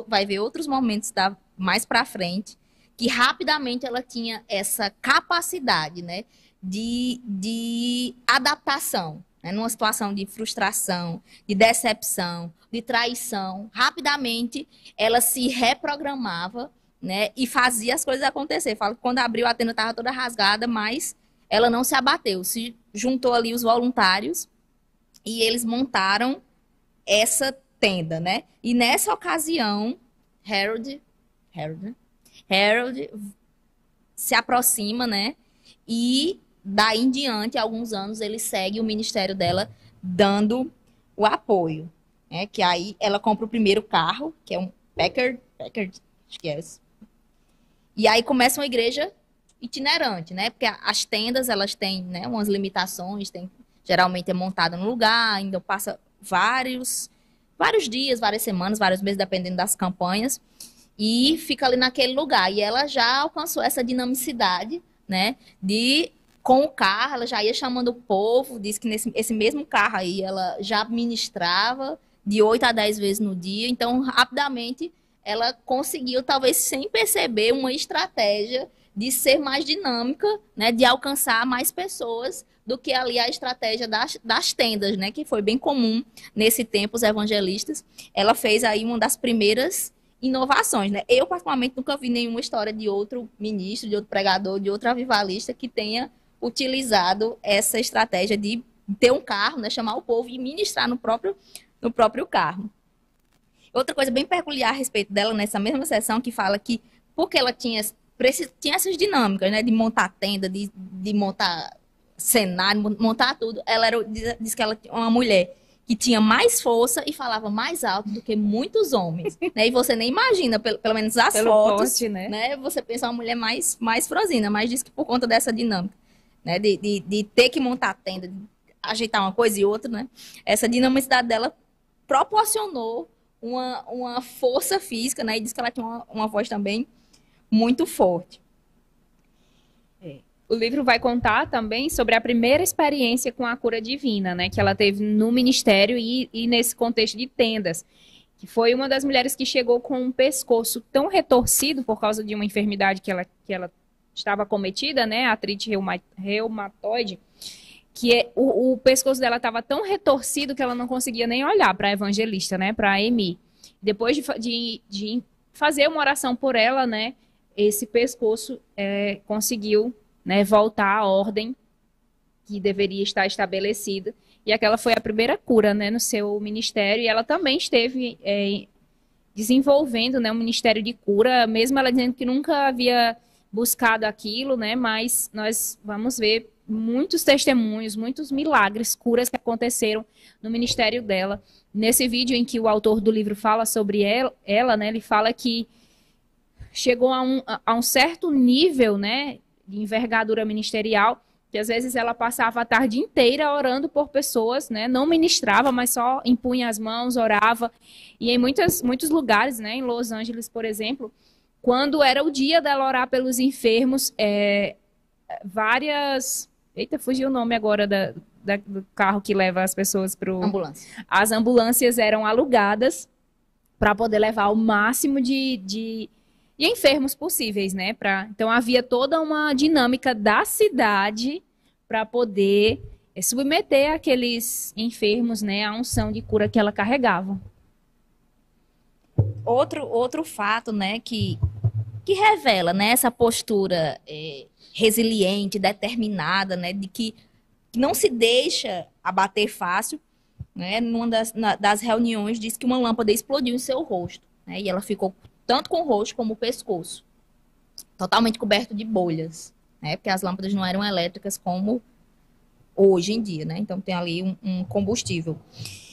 vai ver outros momentos mais para frente, que rapidamente ela tinha essa capacidade, né, de adaptação, né, numa situação de frustração, de decepção, de traição. Rapidamente ela se reprogramava, né, e fazia as coisas acontecer. Fala que quando abriu a tenda estava toda rasgada, mas ela não se abateu, se juntou ali os voluntários e eles montaram essa tenda, né? E nessa ocasião, Harold se aproxima, né? E daí em diante, alguns anos, ele segue o ministério dela dando o apoio, né? Que aí ela compra o primeiro carro, que é um Packard, acho que é esse. E aí começa uma igreja itinerante, né? Porque as tendas, elas têm, né, umas limitações, geralmente é montada no lugar, ainda passa vários dias, várias semanas, vários meses, dependendo das campanhas, e fica ali naquele lugar. E ela já alcançou essa dinamicidade, né, com o carro, ela já ia chamando o povo, diz que esse mesmo carro aí, ela já ministrava de 8 a 10 vezes no dia, então, rapidamente, ela conseguiu, talvez sem perceber, uma estratégia de ser mais dinâmica, né, de alcançar mais pessoas do que ali a estratégia das tendas, né, que foi bem comum nesse tempo, os evangelistas. Ela fez aí uma das primeiras inovações, né? Eu, particularmente, nunca vi nenhuma história de outro ministro, de outro pregador, de outro avivalista que tenha utilizado essa estratégia de ter um carro, né, chamar o povo e ministrar no próprio carro. Outra coisa bem peculiar a respeito dela, nessa mesma sessão, que fala que, porque ela tinha essas dinâmicas, né, de montar tenda, de montar cenário, montar tudo, diz que ela tinha uma mulher que tinha mais força e falava mais alto do que muitos homens, né? E você nem imagina, pelo menos as fotos, porte, né? Você pensa uma mulher mais franzina, mas diz que por conta dessa dinâmica, né? De ter que montar tenda, de ajeitar uma coisa e outra, né? Essa dinamicidade dela proporcionou uma força física, né? E diz que ela tinha uma voz também muito forte. O livro vai contar também sobre a primeira experiência com a cura divina, né, que ela teve no ministério e nesse contexto de tendas, que foi uma das mulheres que chegou com um pescoço tão retorcido por causa de uma enfermidade que ela estava acometida, né, a artrite reumatoide, que o pescoço dela estava tão retorcido que ela não conseguia nem olhar para a evangelista, né, para a Amy. Depois de fazer uma oração por ela, né, esse pescoço conseguiu, né, voltar à ordem que deveria estar estabelecida. E aquela foi a primeira cura, né, no seu ministério. E ela também esteve desenvolvendo, né, um ministério de cura, mesmo ela dizendo que nunca havia buscado aquilo, né, mas nós vamos ver muitos testemunhos, muitos milagres, curas que aconteceram no ministério dela. Nesse vídeo em que o autor do livro fala sobre ela, né, ele fala que chegou a um certo nível, né, de envergadura ministerial, que às vezes ela passava a tarde inteira orando por pessoas, né? Não ministrava, mas só impunha as mãos, orava. E em muitos lugares, né? Em Los Angeles, por exemplo, quando era o dia dela orar pelos enfermos, várias... Eita, fugiu o nome agora do carro que leva as pessoas para o... Ambulância. As ambulâncias eram alugadas para poder levar o máximo de enfermos possíveis, né? Então havia toda uma dinâmica da cidade para poder submeter aqueles enfermos, né, à unção de cura que ela carregava. Outro fato, né, que revela, né, essa postura resiliente, determinada, né, de que não se deixa abater fácil, né? Numa das reuniões diz que uma lâmpada explodiu em seu rosto, né, e ela ficou tanto com o rosto como o pescoço, totalmente coberto de bolhas, né? Porque as lâmpadas não eram elétricas como hoje em dia, né? Então tem ali um combustível.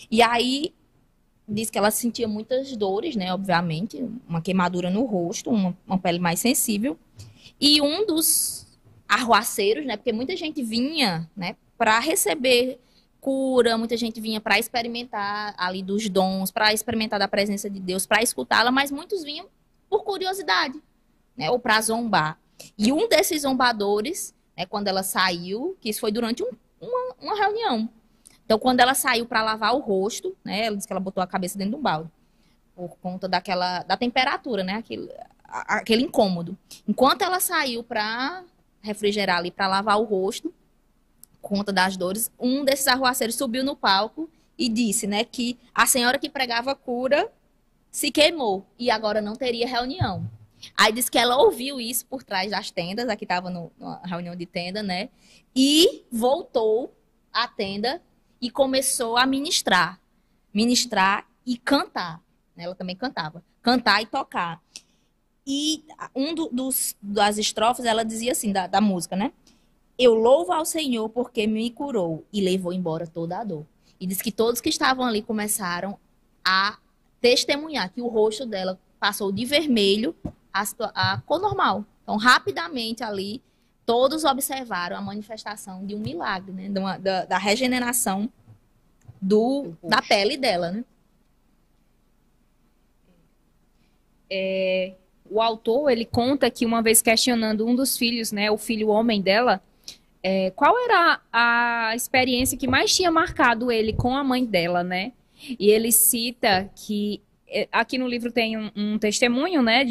E aí diz que ela sentia muitas dores, né? Obviamente, uma queimadura no rosto, uma pele mais sensível. E um dos arruaceiros, né? Porque muita gente vinha, né, para receber cura, muita gente vinha para experimentar ali dos dons, para experimentar da presença de Deus, para escutá-la, mas muitos vinham por curiosidade, né, ou para zombar. E um desses zombadores, né, quando ela saiu, que isso foi durante uma reunião. Então, quando ela saiu para lavar o rosto, né, ela disse que ela botou a cabeça dentro do balde, por conta da temperatura, né, aquele incômodo. Enquanto ela saiu para refrigerar ali, para lavar o rosto, conta das dores, um desses arruaceiros subiu no palco e disse, né, que a senhora que pregava cura se queimou e agora não teria reunião. Aí disse que ela ouviu isso por trás das tendas, aqui estava numa reunião de tenda, né, e voltou à tenda e começou a ministrar e cantar. Ela também cantava, cantar e tocar. E das estrofes, ela dizia assim, da música, né? Eu louvo ao Senhor porque me curou e levou embora toda a dor. E diz que todos que estavam ali começaram a testemunhar que o rosto dela passou de vermelho a cor normal. Então, rapidamente ali, todos observaram a manifestação de um milagre, né? Da regeneração da pele dela, né? O autor, ele conta que uma vez questionando um dos filhos, né, o filho homem dela, qual era a experiência que mais tinha marcado ele com a mãe dela, né? E ele cita que, aqui no livro tem um testemunho, né,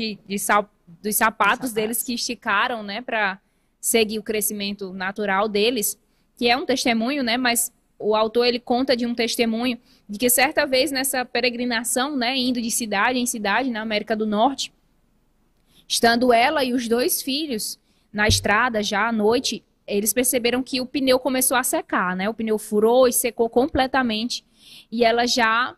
dos sapatos deles que esticaram, né, para seguir o crescimento natural deles, que é um testemunho, né, mas o autor, ele conta de um testemunho de que certa vez nessa peregrinação, né, indo de cidade em cidade na América do Norte, estando ela e os 2 filhos na estrada já à noite, eles perceberam que o pneu começou a secar, né? O pneu furou e secou completamente. E ela já,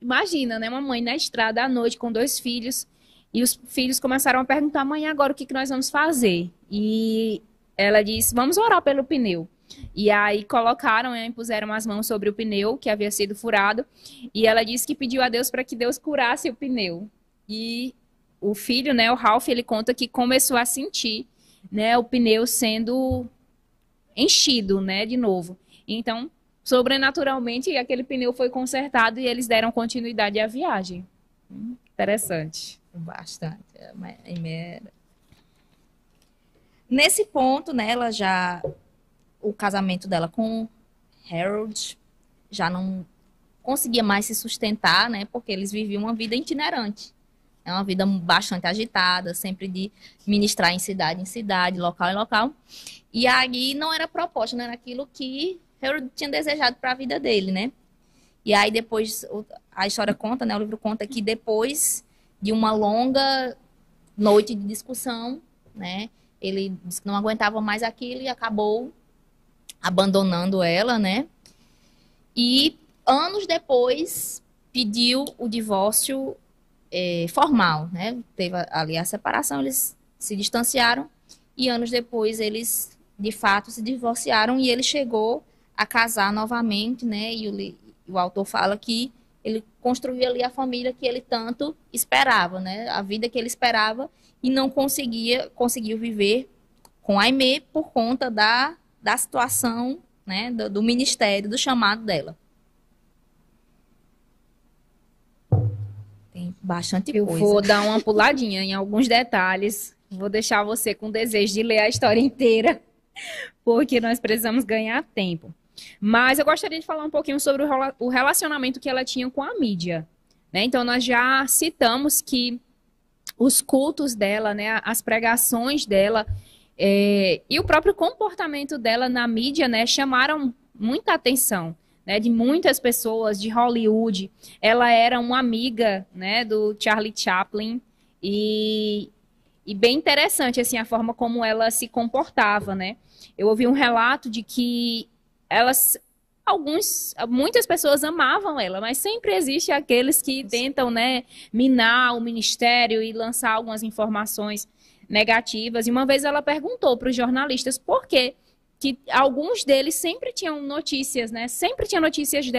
imagina, né? Uma mãe na estrada à noite com 2 filhos. E os filhos começaram a perguntar, mãe, agora o que nós vamos fazer? E ela disse, vamos orar pelo pneu. E aí colocaram, né, puseram as mãos sobre o pneu que havia sido furado. E ela disse que pediu a Deus para que Deus curasse o pneu. E o filho, né, o Ralph, ele conta que começou a sentir, né, o pneu sendo enchido, né, de novo. Então, sobrenaturalmente, aquele pneu foi consertado e eles deram continuidade à viagem. Interessante. Bastante. Nesse ponto, né, o casamento dela com Harold já não conseguia mais se sustentar, né, porque eles viviam uma vida itinerante. É uma vida bastante agitada, sempre de ministrar em cidade, local em local. E aí não era proposta, não era aquilo que Harold tinha desejado para a vida dele, né? E aí depois, a história conta, né? O livro conta que depois de uma longa noite de discussão, né? Ele disse que não aguentava mais aquilo e acabou abandonando ela, né? E anos depois pediu o divórcio formal, né? Teve ali a separação, eles se distanciaram e anos depois eles, de fato, se divorciaram e ele chegou a casar novamente, né? E o autor fala que ele construiu ali a família que ele tanto esperava, né? A vida que ele esperava e não conseguiu viver com a Aimee por conta da situação, né? Do ministério, do chamado dela. Tem bastante coisa. Eu vou dar uma puladinha em alguns detalhes. Vou deixar você com desejo de ler a história inteira, porque nós precisamos ganhar tempo. Mas eu gostaria de falar um pouquinho sobre o relacionamento que ela tinha com a mídia, né? Então, nós já citamos que os cultos dela, né, as pregações dela e o próprio comportamento dela na mídia, né, chamaram muita atenção, né, de muitas pessoas de Hollywood. Ela era uma amiga, né, do Charlie Chaplin e bem interessante assim a forma como ela se comportava, né? Eu ouvi um relato de que muitas pessoas amavam ela, mas sempre existe aqueles que tentam, né, minar o ministério e lançar algumas informações negativas. E uma vez ela perguntou para os jornalistas por quê que alguns deles sempre tinham notícias, né? Sempre tinha notícias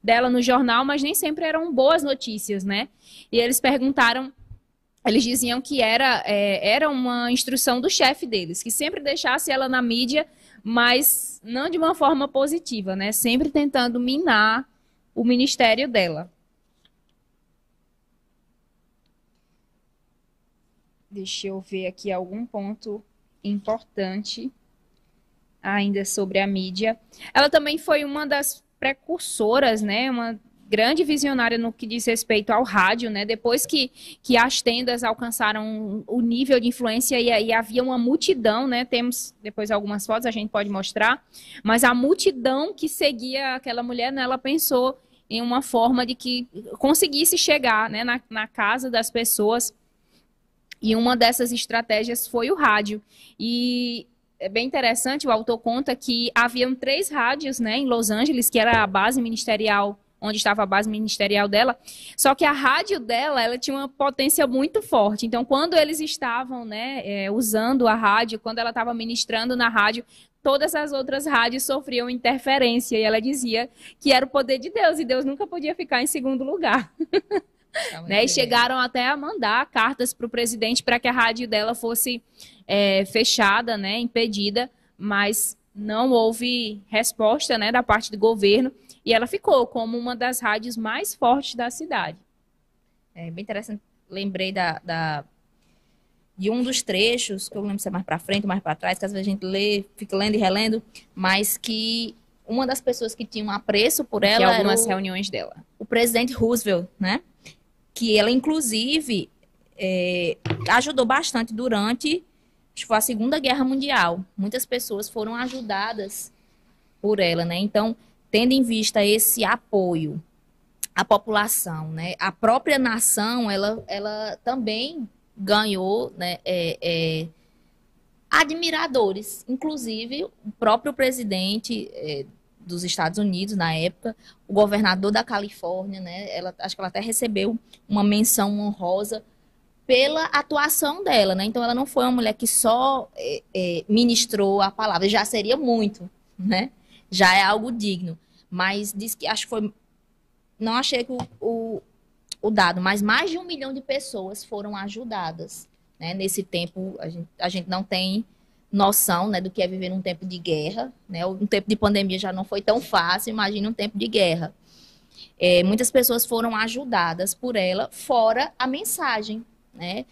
dela no jornal, mas nem sempre eram boas notícias, né? E eles perguntaram, eles diziam que era uma instrução do chefe deles, que sempre deixasse ela na mídia, mas não de uma forma positiva, né? Sempre tentando minar o ministério dela. Deixa eu ver aqui algum ponto importante ainda sobre a mídia. Ela também foi uma das precursoras, né? Uma grande visionária no que diz respeito ao rádio, né? Depois que as tendas alcançaram o nível de influência e havia uma multidão, né? Temos depois algumas fotos, a gente pode mostrar, mas a multidão que seguia aquela mulher, né? Ela pensou em uma forma de que conseguisse chegar, né? na casa das pessoas, e uma dessas estratégias foi o rádio. E é bem interessante, o autor conta que haviam 3 rádios, né, em Los Angeles, que era a base ministerial, onde estava a base ministerial dela, só que a rádio dela, ela tinha uma potência muito forte. Então, quando eles estavam, né, usando a rádio, quando ela estava ministrando na rádio, todas as outras rádios sofriam interferência, e ela dizia que era o poder de Deus, e Deus nunca podia ficar em segundo lugar. Né, e chegaram até a mandar cartas para o presidente para que a rádio dela fosse fechada, né, impedida, mas não houve resposta, né, da parte do governo, e ela ficou como uma das rádios mais fortes da cidade. É bem interessante. Lembrei de um dos trechos, que eu não lembro se é mais para frente ou mais para trás, que às vezes a gente lê, fica lendo e relendo, mas que uma das pessoas que tinha um apreço por ela era algumas reuniões dela. O presidente Roosevelt, né? Que ela, inclusive, ajudou bastante durante, acho que foi a Segunda Guerra Mundial. Muitas pessoas foram ajudadas por ela, né? Então, tendo em vista esse apoio à população, né? A própria nação, ela também ganhou, né, admiradores. Inclusive, o próprio presidente dos Estados Unidos, na época, o governador da Califórnia, né? Acho que ela até recebeu uma menção honrosa pela atuação dela, né? Então, ela não foi uma mulher que só ministrou a palavra, já seria muito, né? Já é algo digno. Mas diz que, acho que foi, não achei que o dado, mas mais de 1 milhão de pessoas foram ajudadas, né? Nesse tempo, a gente não tem noção, né, do que é viver num tempo de guerra, né? Um tempo de pandemia já não foi tão fácil, imagina um tempo de guerra. Muitas pessoas foram ajudadas por ela, fora a mensagem, né?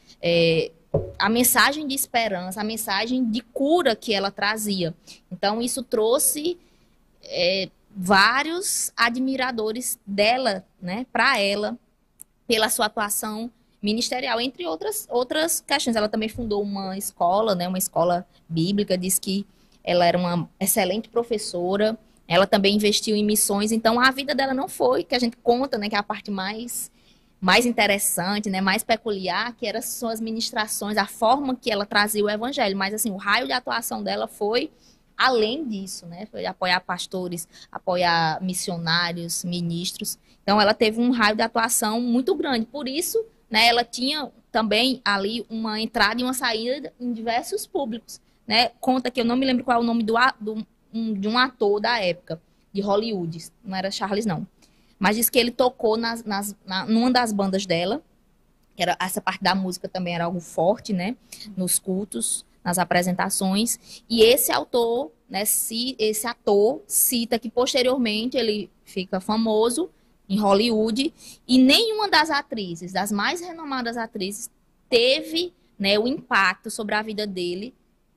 A mensagem de esperança, a mensagem de cura que ela trazia. Então, isso trouxe vários admiradores dela, né, para ela, pela sua atuação ministerial, entre outras questões. Ela também fundou uma escola, né, uma escola bíblica, diz que ela era uma excelente professora, ela também investiu em missões, então a vida dela não foi, que a gente conta, né, que é a parte mais interessante, né, mais peculiar, que eram suas ministrações, a forma que ela trazia o evangelho, mas assim, o raio de atuação dela foi além disso, né, foi apoiar pastores, apoiar missionários, ministros, então ela teve um raio de atuação muito grande, por isso, né, ela tinha também ali uma entrada e uma saída em diversos públicos, né? Conta que eu não me lembro qual é o nome de um ator da época, de Hollywood, não era Charles, não. Mas diz que ele tocou numa das bandas dela, que era, essa parte da música também era algo forte, né? Nos cultos, nas apresentações. E esse autor, né, esse ator cita que posteriormente ele fica famoso em Hollywood, e nenhuma das atrizes, das mais renomadas atrizes, teve, né, o impacto sobre a vida dele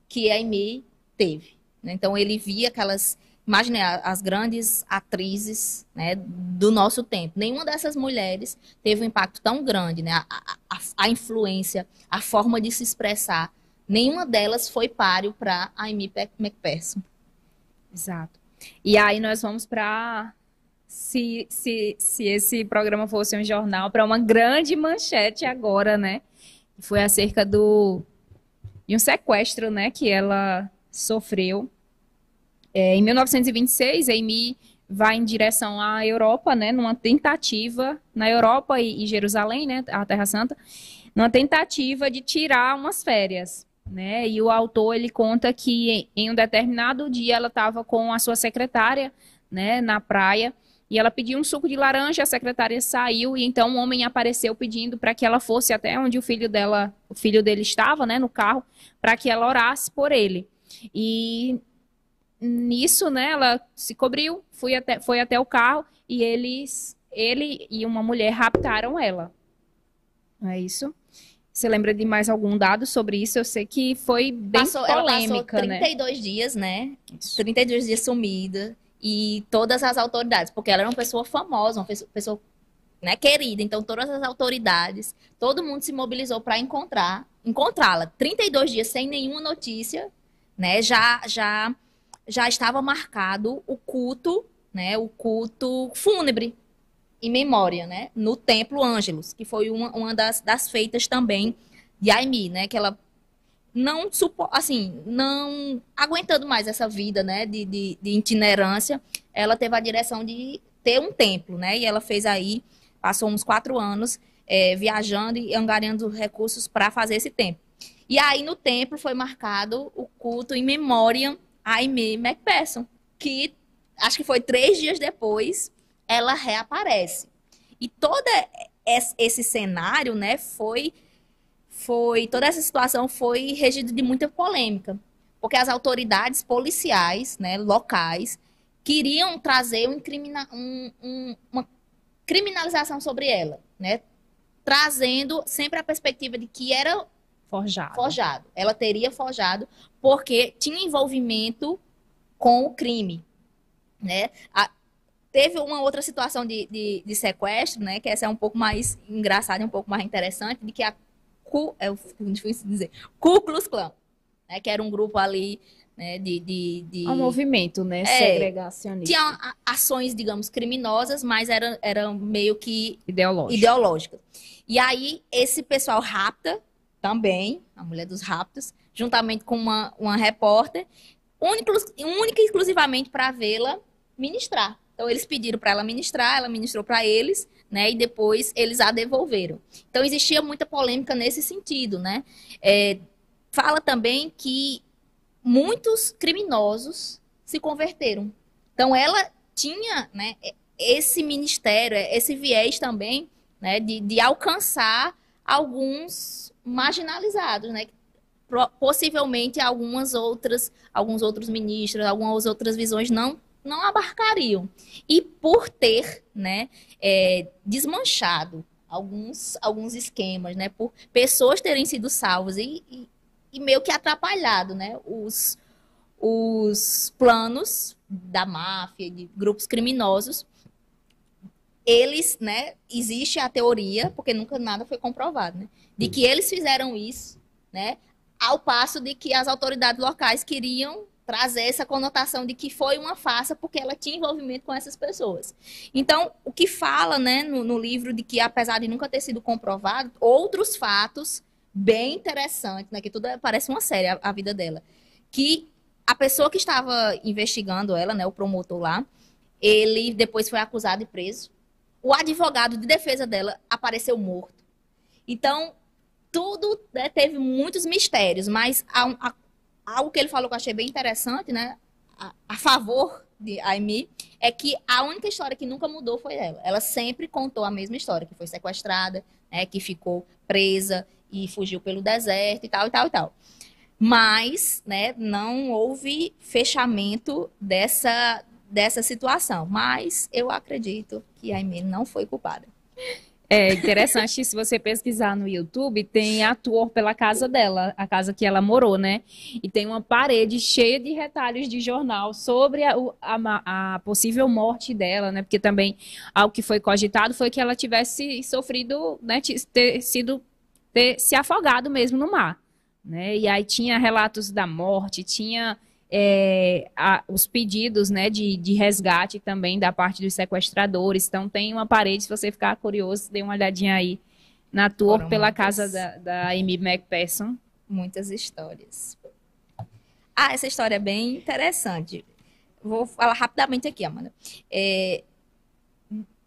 que a Aimee teve. Então, ele via aquelas, imagine as grandes atrizes, né, do nosso tempo. Nenhuma dessas mulheres teve um impacto tão grande, né, a influência, a forma de se expressar. Nenhuma delas foi páreo para a Aimee McPherson. Exato. E aí nós vamos para... Se esse programa fosse um jornal, para uma grande manchete agora, né? Foi acerca de um sequestro, né, que ela sofreu. Em 1926, a Aimee vai em direção à Europa, né, numa tentativa, na Europa e Jerusalém, né, a Terra Santa, numa tentativa de tirar umas férias, né? E o autor, ele conta que em um determinado dia ela estava com a sua secretária, né, na praia, e ela pediu um suco de laranja, a secretária saiu, e então um homem apareceu pedindo para que ela fosse até onde o filho dele estava, né, no carro, para que ela orasse por ele. E nisso, né, ela se cobriu, foi até o carro, e ele e uma mulher raptaram ela. Não é isso? Você lembra de mais algum dado sobre isso? Eu sei que foi bem polêmica, ela passou 32 dias, né? Isso. 32 dias sumida. e todas as autoridades, porque ela era uma pessoa famosa, uma pessoa, né, querida. Então, todas as autoridades, todo mundo se mobilizou para encontrá-la. 32 dias sem nenhuma notícia, né? Já estava marcado o culto, né? O culto fúnebre em memória, né? No Templo Ângelus, que foi uma das feitas também de Aimee, né? Que ela não assim, não aguentando mais essa vida, né? De itinerância, ela teve a direção de ter um templo, né? E ela fez aí, passou uns 4 anos viajando e angariando recursos para fazer esse templo. E aí no templo foi marcado o culto em memória a Aimee McPherson, que acho que foi 3 dias depois ela reaparece. E todo esse cenário, né, toda essa situação foi regida de muita polêmica, porque as autoridades policiais, né, locais, queriam trazer uma criminalização sobre ela, né, trazendo sempre a perspectiva de que era forjado. Ela teria forjado porque tinha envolvimento com o crime, né? Teve uma outra situação de sequestro, né? Que essa é um pouco mais engraçada e um pouco mais interessante, de que é difícil dizer, Ku Klux Klan, né? Que era um grupo ali, né? Um movimento, né? Segregacionista. Tinha ações, digamos, criminosas, mas era meio que ideológicas. E aí, esse pessoal rapta também, a mulher dos raptos, juntamente com uma repórter, única e exclusivamente para vê-la ministrar. Então, eles pediram para ela ministrou para eles, né? E depois eles a devolveram. Então, existia muita polêmica nesse sentido, né? Fala também que muitos criminosos se converteram. Então, ela tinha, né, esse ministério, esse viés também, né, de alcançar alguns marginalizados, né? Possivelmente alguns outros ministros, algumas outras visões não abarcariam. E por ter, né, desmanchado alguns esquemas, né, por pessoas terem sido salvas e meio que atrapalhado, né, os planos da máfia, de grupos criminosos, eles, né, existe a teoria, porque nunca nada foi comprovado, né, de que eles fizeram isso, né, ao passo de que as autoridades locais queriam trazer essa conotação de que foi uma farsa porque ela tinha envolvimento com essas pessoas. Então, o que fala, né, no livro, de que apesar de nunca ter sido comprovado, outros fatos bem interessantes, né, que tudo parece uma série, a vida dela, que a pessoa que estava investigando ela, né, o promotor lá, ele depois foi acusado e preso. O advogado de defesa dela apareceu morto. Então, tudo, né, teve muitos mistérios, mas algo que ele falou que eu achei bem interessante, né, a favor de Aimee, é que a única história que nunca mudou foi ela. Ela sempre contou a mesma história, que foi sequestrada, né, que ficou presa e fugiu pelo deserto e tal, e tal, e tal. Mas, né, não houve fechamento dessa situação. Mas eu acredito que a Aimee não foi culpada. É interessante, se você pesquisar no YouTube, tem a tour pela casa dela, a casa que ela morou, né? E tem uma parede cheia de retalhos de jornal sobre a possível morte dela, né? Porque também algo que foi cogitado foi que ela tivesse sofrido, né? Ter se afogado mesmo no mar, né? E aí tinha relatos da morte, tinha os pedidos, né, de resgate também da parte dos sequestradores. Então tem uma parede, se você ficar curioso, dê uma olhadinha aí na tour pela casa da Aimee McPherson. Muitas histórias. Essa história é bem interessante. Vou falar rapidamente aqui, Amanda.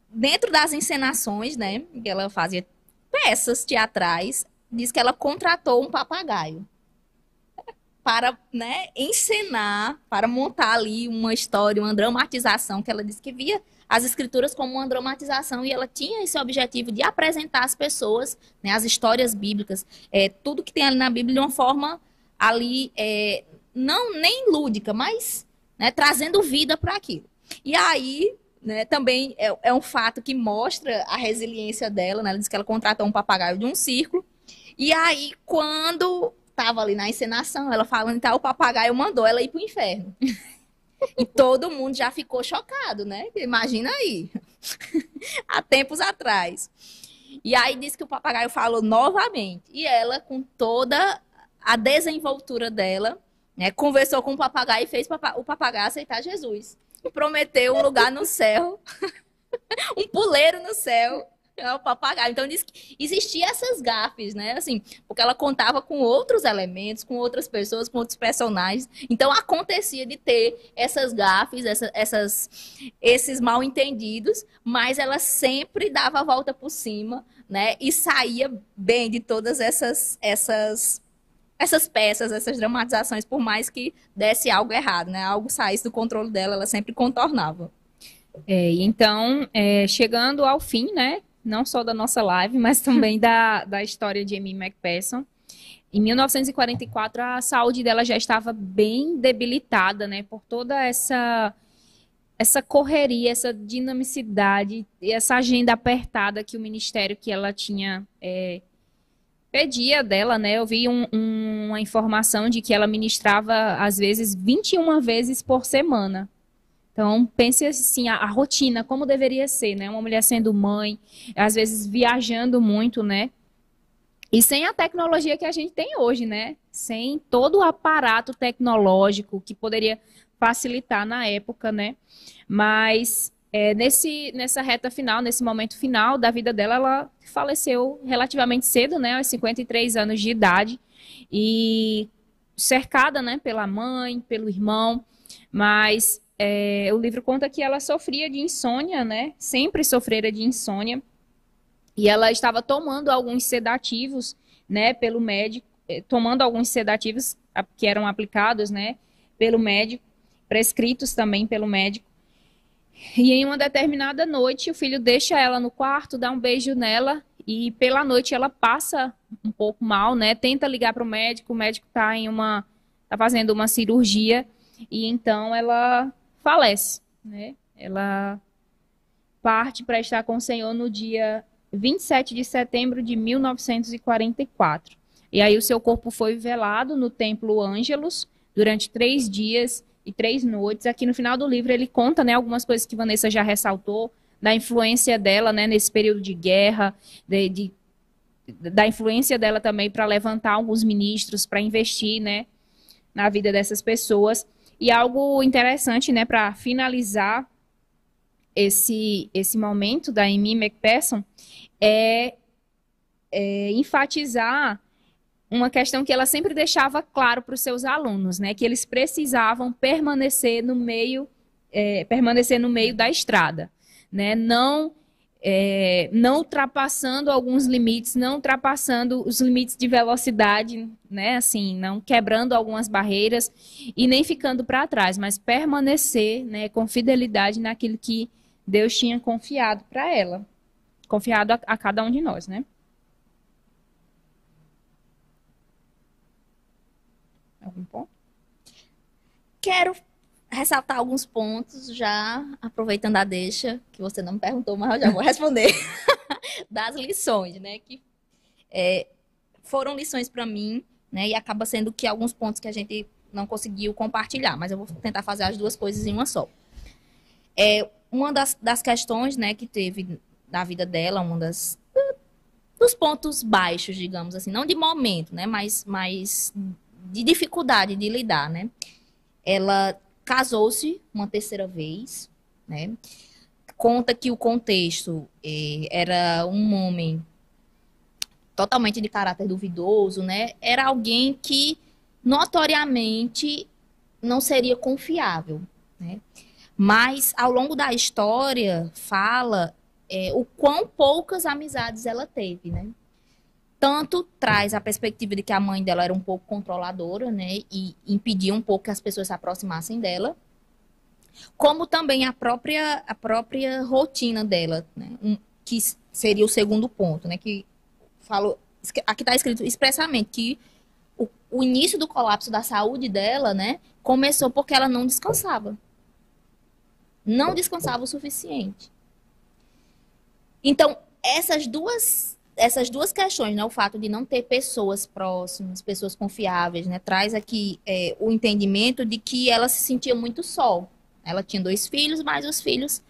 Dentro das encenações, né, que ela fazia peças teatrais, diz que ela contratou um papagaio para, né, encenar, para montar ali uma história, uma dramatização, que ela disse que via as escrituras como uma dramatização, e ela tinha esse objetivo de apresentar às pessoas, né, as histórias bíblicas, tudo que tem ali na Bíblia de uma forma ali, não nem lúdica, mas, né, trazendo vida para aquilo. E aí, né, também é um fato que mostra a resiliência dela, né? Ela disse que ela contratou um papagaio de um círculo, e aí quando estava ali na encenação, ela falando, então o papagaio mandou ela ir para o inferno. E todo mundo já ficou chocado, né? Imagina aí, há tempos atrás. E aí disse que o papagaio falou novamente. E ela, com toda a desenvoltura dela, né, conversou com o papagaio e fez o papagaio aceitar Jesus. E prometeu um lugar no céu, um puleiro no céu. É o papagaio. Então, diz que existia essas gafes, né? Assim, porque ela contava com outros elementos, com outras pessoas, com outros personagens. Então, acontecia de ter essas gafes, esses mal entendidos, mas ela sempre dava a volta por cima, né? E saía bem de todas essas peças, essas dramatizações, por mais que desse algo errado, né? Algo saísse do controle dela, ela sempre contornava. Então, chegando ao fim, né? Não só da nossa live, mas também da história de Amy Macpherson. Em 1944, a saúde dela já estava bem debilitada, né? Por toda essa correria, essa dinamicidade, essa agenda apertada que o ministério que ela tinha pedia dela, né? Eu vi uma informação de que ela ministrava, às vezes, 21 vezes por semana. Então, pense assim, a rotina, como deveria ser, né? Uma mulher sendo mãe, às vezes viajando muito, né? E sem a tecnologia que a gente tem hoje, né? Sem todo o aparato tecnológico que poderia facilitar na época, né? Mas nessa reta final, nesse momento final da vida dela, ela faleceu relativamente cedo, né? Aos 53 anos de idade. E cercada, né? Pela mãe, pelo irmão, mas... o livro conta que ela sofria de insônia, né? Sempre sofrera de insônia. E ela estava tomando alguns sedativos, né? Pelo médico, tomando alguns sedativos que eram aplicados, né? Pelo médico, prescritos também pelo médico. E em uma determinada noite, o filho deixa ela no quarto, dá um beijo nela. E pela noite ela passa um pouco mal, né? Tenta ligar para o médico está tá fazendo uma cirurgia. E então ela falece, né? Ela parte para estar com o Senhor no dia 27 de setembro de 1944. E aí o seu corpo foi velado no Templo Ângelus durante 3 dias e 3 noites. Aqui no final do livro ele conta, né, algumas coisas que Vanessa já ressaltou, da influência dela, né, nesse período de guerra, da influência dela também para levantar alguns ministros, para investir, né, na vida dessas pessoas. E algo interessante, né, para finalizar esse momento da Amy Macpherson é enfatizar uma questão que ela sempre deixava claro para os seus alunos, né, que eles precisavam permanecer no meio da estrada, né, não ultrapassando alguns limites, não ultrapassando os limites de velocidade, né, assim, não quebrando algumas barreiras e nem ficando para trás, mas permanecer, né, com fidelidade naquilo que Deus tinha confiado para ela, confiado a cada um de nós, né? Algum ponto? Quero ressaltar alguns pontos, já aproveitando a deixa, que você não me perguntou, mas eu já vou responder, das lições, né, que foram lições para mim, né, e acaba sendo que alguns pontos que a gente não conseguiu compartilhar, mas eu vou tentar fazer as duas coisas em uma só. Uma das questões, né, que teve na vida dela, dos pontos baixos, digamos assim, não de momento, né, mas de dificuldade de lidar, né, ela casou-se uma terceira vez, né? Conta que o contexto era um homem totalmente de caráter duvidoso, né? Era alguém que notoriamente não seria confiável, né? Mas ao longo da história fala o quão poucas amizades ela teve, né? Tanto traz a perspectiva de que a mãe dela era um pouco controladora, né, e impedia um pouco que as pessoas se aproximassem dela, como também a própria rotina dela, né, que seria o segundo ponto, né, que aqui está escrito expressamente que o início do colapso da saúde dela, né, começou porque ela não descansava o suficiente. Então, essas duas essas duas questões, né? O fato de não ter pessoas próximas, pessoas confiáveis, né? Traz aqui o entendimento de que ela se sentia muito só. Ela tinha 2 filhos, mas os filhos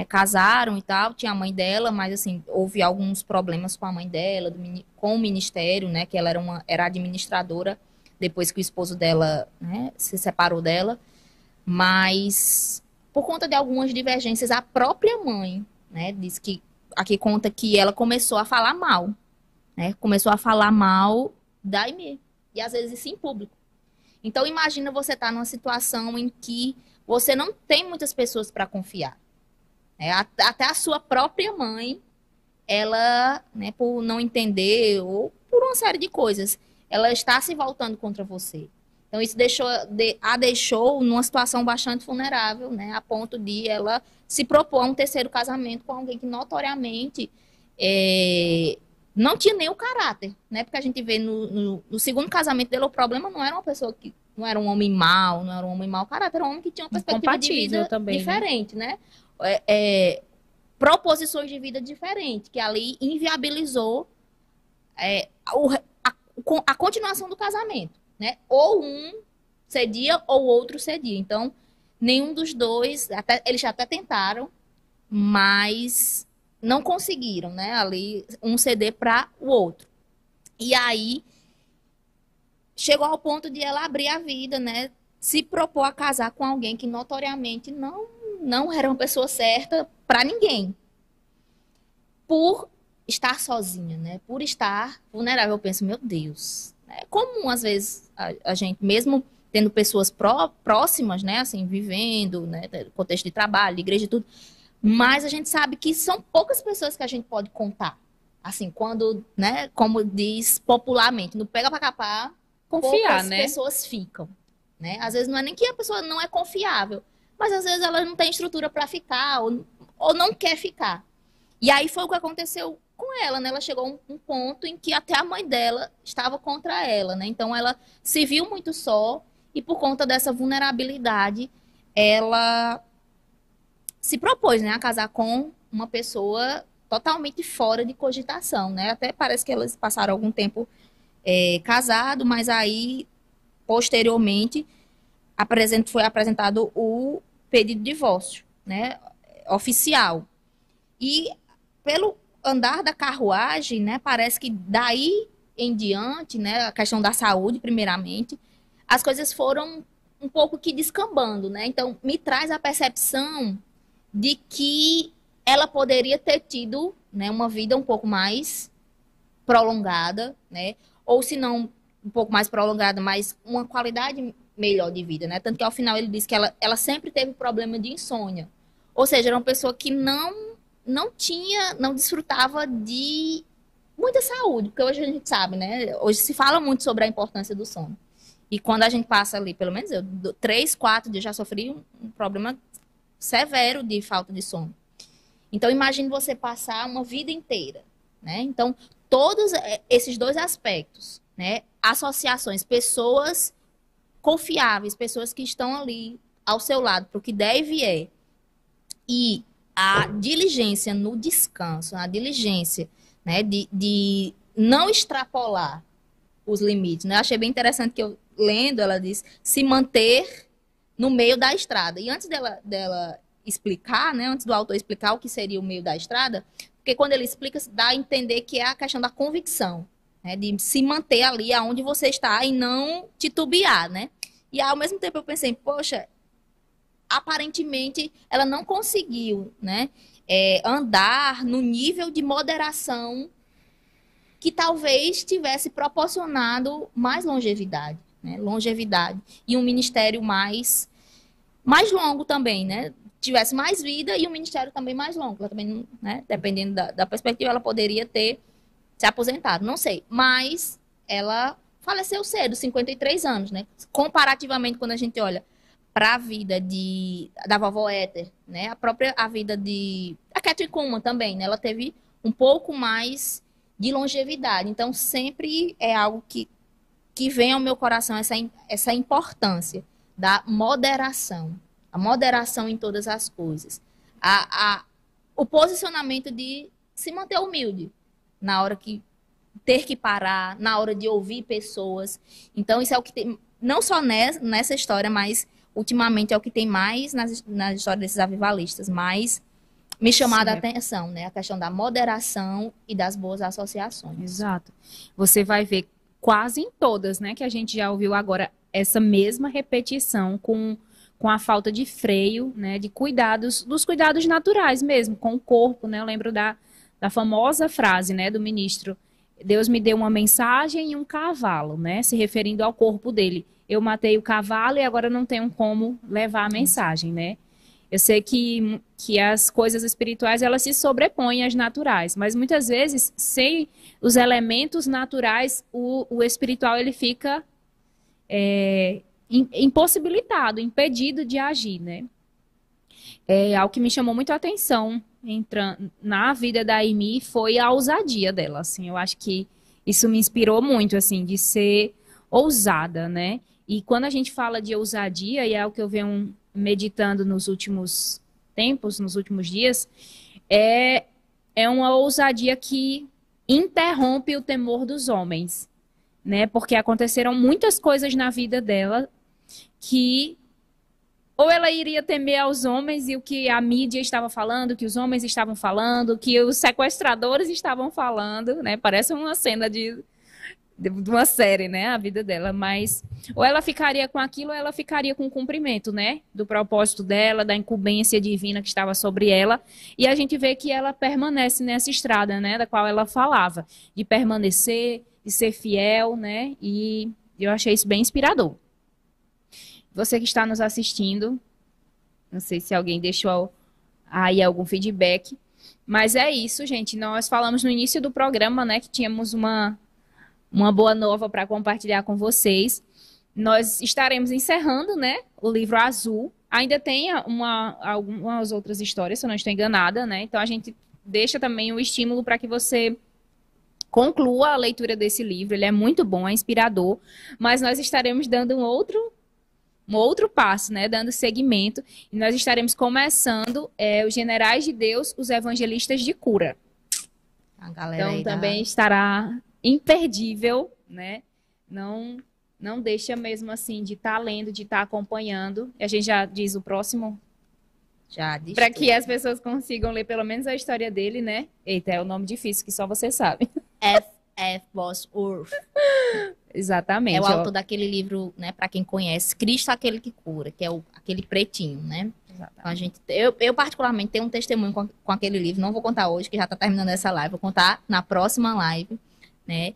casaram e tal, tinha a mãe dela, mas assim, houve alguns problemas com a mãe dela, com o ministério, né? Que ela era administradora depois que o esposo dela, né, se separou dela. Mas por conta de algumas divergências, a própria mãe, né, diz que aqui conta que ela começou a falar mal, né? Começou a falar mal da Aimee. E às vezes isso em público. Então imagina você estar numa situação em que você não tem muitas pessoas para confiar. Até a sua própria mãe, ela, né, por não entender ou por uma série de coisas, ela está se voltando contra você. Então isso a deixou numa situação bastante vulnerável, né, a ponto de ela se propor a um terceiro casamento com alguém que notoriamente não tinha nem o caráter, né? Porque a gente vê no segundo casamento dele, o problema não era uma pessoa que não era um homem mau, não era um homem mau caráter, era um homem que tinha uma perspectiva de vida também, diferente, né? Proposições de vida diferentes, que ali inviabilizou a continuação do casamento, né? Ou um cedia ou o outro cedia. Então, nenhum dos dois, eles até tentaram, mas não conseguiram, né? Ali, um ceder para o outro. E aí, chegou ao ponto de ela abrir a vida, né? Se propor a casar com alguém que notoriamente não era uma pessoa certa para ninguém. Por estar sozinha, né? Por estar vulnerável. Eu penso, meu Deus. É comum, às vezes, a gente, mesmo tendo pessoas próximas, né? Assim, vivendo, né? No contexto de trabalho, de igreja e tudo. Mas a gente sabe que são poucas pessoas que a gente pode contar. Assim, quando, né? Como diz popularmente, no pega pra capar, poucas pessoas ficam, né? Às vezes não é nem que a pessoa não é confiável, mas às vezes ela não tem estrutura para ficar ou não quer ficar. E aí foi o que aconteceu com ela, né? Ela chegou a um ponto em que até a mãe dela estava contra ela, né? Então ela se viu muito só e por conta dessa vulnerabilidade, ela se propôs, né, a casar com uma pessoa totalmente fora de cogitação, né? Até parece que elas passaram algum tempo casado, mas aí, posteriormente, foi apresentado o pedido de divórcio, né? Oficial. E pelo andar da carruagem, né, parece que daí em diante, né, a questão da saúde, primeiramente, as coisas foram um pouco que descambando, né? Então, me traz a percepção de que ela poderia ter tido, né, uma vida um pouco mais prolongada, né? Ou se não um pouco mais prolongada, mas uma qualidade melhor de vida, né? Tanto que ao final ele disse que ela sempre teve problema de insônia. Ou seja, era uma pessoa que não desfrutava de muita saúde, porque hoje a gente sabe, né? Hoje se fala muito sobre a importância do sono. E quando a gente passa ali, pelo menos eu, 3, 4 dias já sofri um problema severo de falta de sono. Então, imagine você passar uma vida inteira, né? Então, todos esses dois aspectos, né? Associações, pessoas confiáveis, pessoas que estão ali ao seu lado, para o que deve e a diligência no descanso, a diligência, né, de não extrapolar os limites, né? Eu achei bem interessante que eu lendo, ela diz, se manter no meio da estrada. E antes dela explicar, né, antes do autor explicar o que seria o meio da estrada, porque quando ele explica, dá a entender que é a questão da convicção, né, de se manter ali aonde você está e não titubear, né? E ao mesmo tempo eu pensei, poxa, aparentemente ela não conseguiu, né, andar no nível de moderação que talvez tivesse proporcionado mais longevidade, né? Longevidade e um ministério mais longo também, né? Tivesse mais vida e um ministério também mais longo. Ela também, né? Dependendo da perspectiva, ela poderia ter se aposentado, não sei. Mas ela faleceu cedo, 53 anos, né? Comparativamente, quando a gente olha para a vida da vovó Éter, né? A vida a Kathryn Kuhlman também, né? Ela teve um pouco mais de longevidade. Então, sempre é algo que vem ao meu coração, essa importância da moderação. A moderação em todas as coisas. O posicionamento de se manter humilde. na hora que ter que parar, na hora de ouvir pessoas. Então, isso é o que tem, não só nessa história, mas ultimamente é o que tem mais na história desses avivalistas, mais me chamado a atenção, né? A questão da moderação e das boas associações. Exato. Você vai ver quase em todas, né, que a gente já ouviu agora, essa mesma repetição com a falta de freio, né, de cuidados, dos cuidados naturais mesmo, com o corpo, né? Eu lembro da famosa frase, né, do ministro: Deus me deu uma mensagem e um cavalo, né, se referindo ao corpo dele. Eu matei o cavalo e agora não tenho como levar a mensagem, né? Eu sei que as coisas espirituais, elas se sobrepõem às naturais, mas muitas vezes, sem os elementos naturais, o espiritual ele fica impossibilitado, impedido de agir, né? Algo que me chamou muito a atenção na vida da Amy foi a ousadia dela, assim. Eu acho que isso me inspirou muito, assim, de ser ousada, né? E quando a gente fala de ousadia, e é o que eu venho meditando nos últimos tempos, nos últimos dias, é uma ousadia que interrompe o temor dos homens, né? Porque aconteceram muitas coisas na vida dela que ou ela iria temer aos homens e o que a mídia estava falando, que os homens estavam falando, que os sequestradores estavam falando, né? Parece uma cena de uma série, né, a vida dela, mas ou ela ficaria com aquilo ou ela ficaria com o cumprimento, né, do propósito dela, da incumbência divina que estava sobre ela, e a gente vê que ela permanece nessa estrada, né, da qual ela falava, de permanecer, de ser fiel, né, e eu achei isso bem inspirador. Você que está nos assistindo, não sei se alguém deixou aí algum feedback, mas é isso, gente, nós falamos no início do programa, né, que tínhamos uma boa nova para compartilhar com vocês. Nós estaremos encerrando, né, o livro azul. Ainda tem algumas outras histórias, se eu não estou enganada, né? Então a gente deixa também o estímulo para que você conclua a leitura desse livro. Ele é muito bom, é inspirador, mas nós estaremos dando um outro passo, né, dando seguimento, e nós estaremos começando os Generais de Deus, os Evangelistas de Cura. A galera então também estará imperdível, né? Não deixa mesmo assim de estar lendo, de estar acompanhando. A gente já diz o próximo? Já diz. Para que as pessoas consigam ler pelo menos a história dele, né? Eita, é um nome difícil que só você sabe. F. Bosworth. Exatamente. É o autor daquele livro, né, para quem conhece, Cristo aquele que cura, que é aquele pretinho, né? Então, eu particularmente tenho um testemunho com aquele livro, não vou contar hoje, que já está terminando essa live, vou contar na próxima live, né?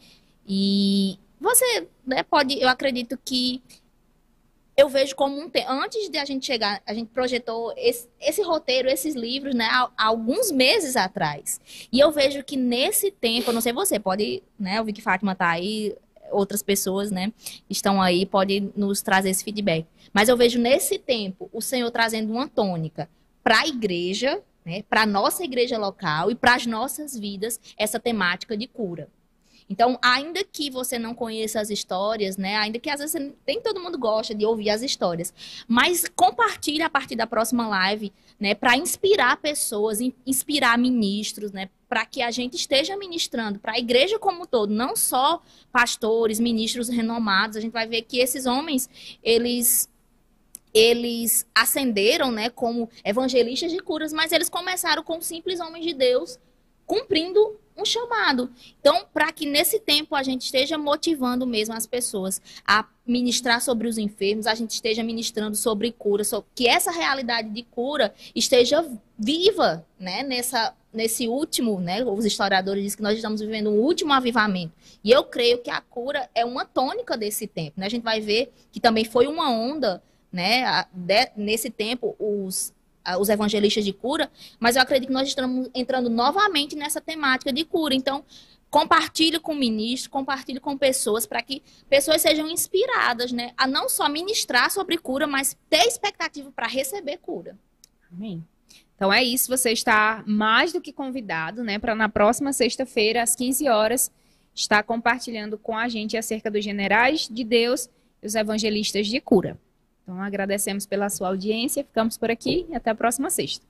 E você, né, eu acredito que eu vejo como antes de a gente chegar, a gente projetou esse roteiro, esses livros, né, há alguns meses atrás. E eu vejo que nesse tempo, eu não sei você, pode, né, eu vi que Fátima tá aí, outras pessoas, né, estão aí, pode nos trazer esse feedback. Mas eu vejo nesse tempo o Senhor trazendo uma tônica para a igreja, né, para a nossa igreja local e para as nossas vidas, essa temática de cura. Então, ainda que você não conheça as histórias, né, ainda que às vezes nem todo mundo gosta de ouvir as histórias, mas compartilhe a partir da próxima live, né, para inspirar pessoas, inspirar ministros, né, para que a gente esteja ministrando para a igreja como um todo, não só pastores, ministros renomados. A gente vai ver que esses homens, eles ascenderam, né, como evangelistas de curas, mas eles começaram como simples homens de Deus, cumprindo um chamado. Então, para que nesse tempo a gente esteja motivando mesmo as pessoas a ministrar sobre os enfermos, a gente esteja ministrando sobre cura, que essa realidade de cura esteja viva, né, nesse último, né, os historiadores dizem que nós estamos vivendo um último avivamento. E eu creio que a cura é uma tônica desse tempo, né? A gente vai ver que também foi uma onda, né, nesse tempo, os evangelistas de cura, mas eu acredito que nós estamos entrando novamente nessa temática de cura. Então, compartilhe com ministros, compartilhe com pessoas, para que pessoas sejam inspiradas, né, a não só ministrar sobre cura, mas ter expectativa para receber cura. Amém. Então é isso, você está mais do que convidado, né, para na próxima sexta-feira, às 15 horas, estar compartilhando com a gente acerca dos Generais de Deus e os Evangelistas de Cura. Então, agradecemos pela sua audiência, ficamos por aqui e até a próxima sexta.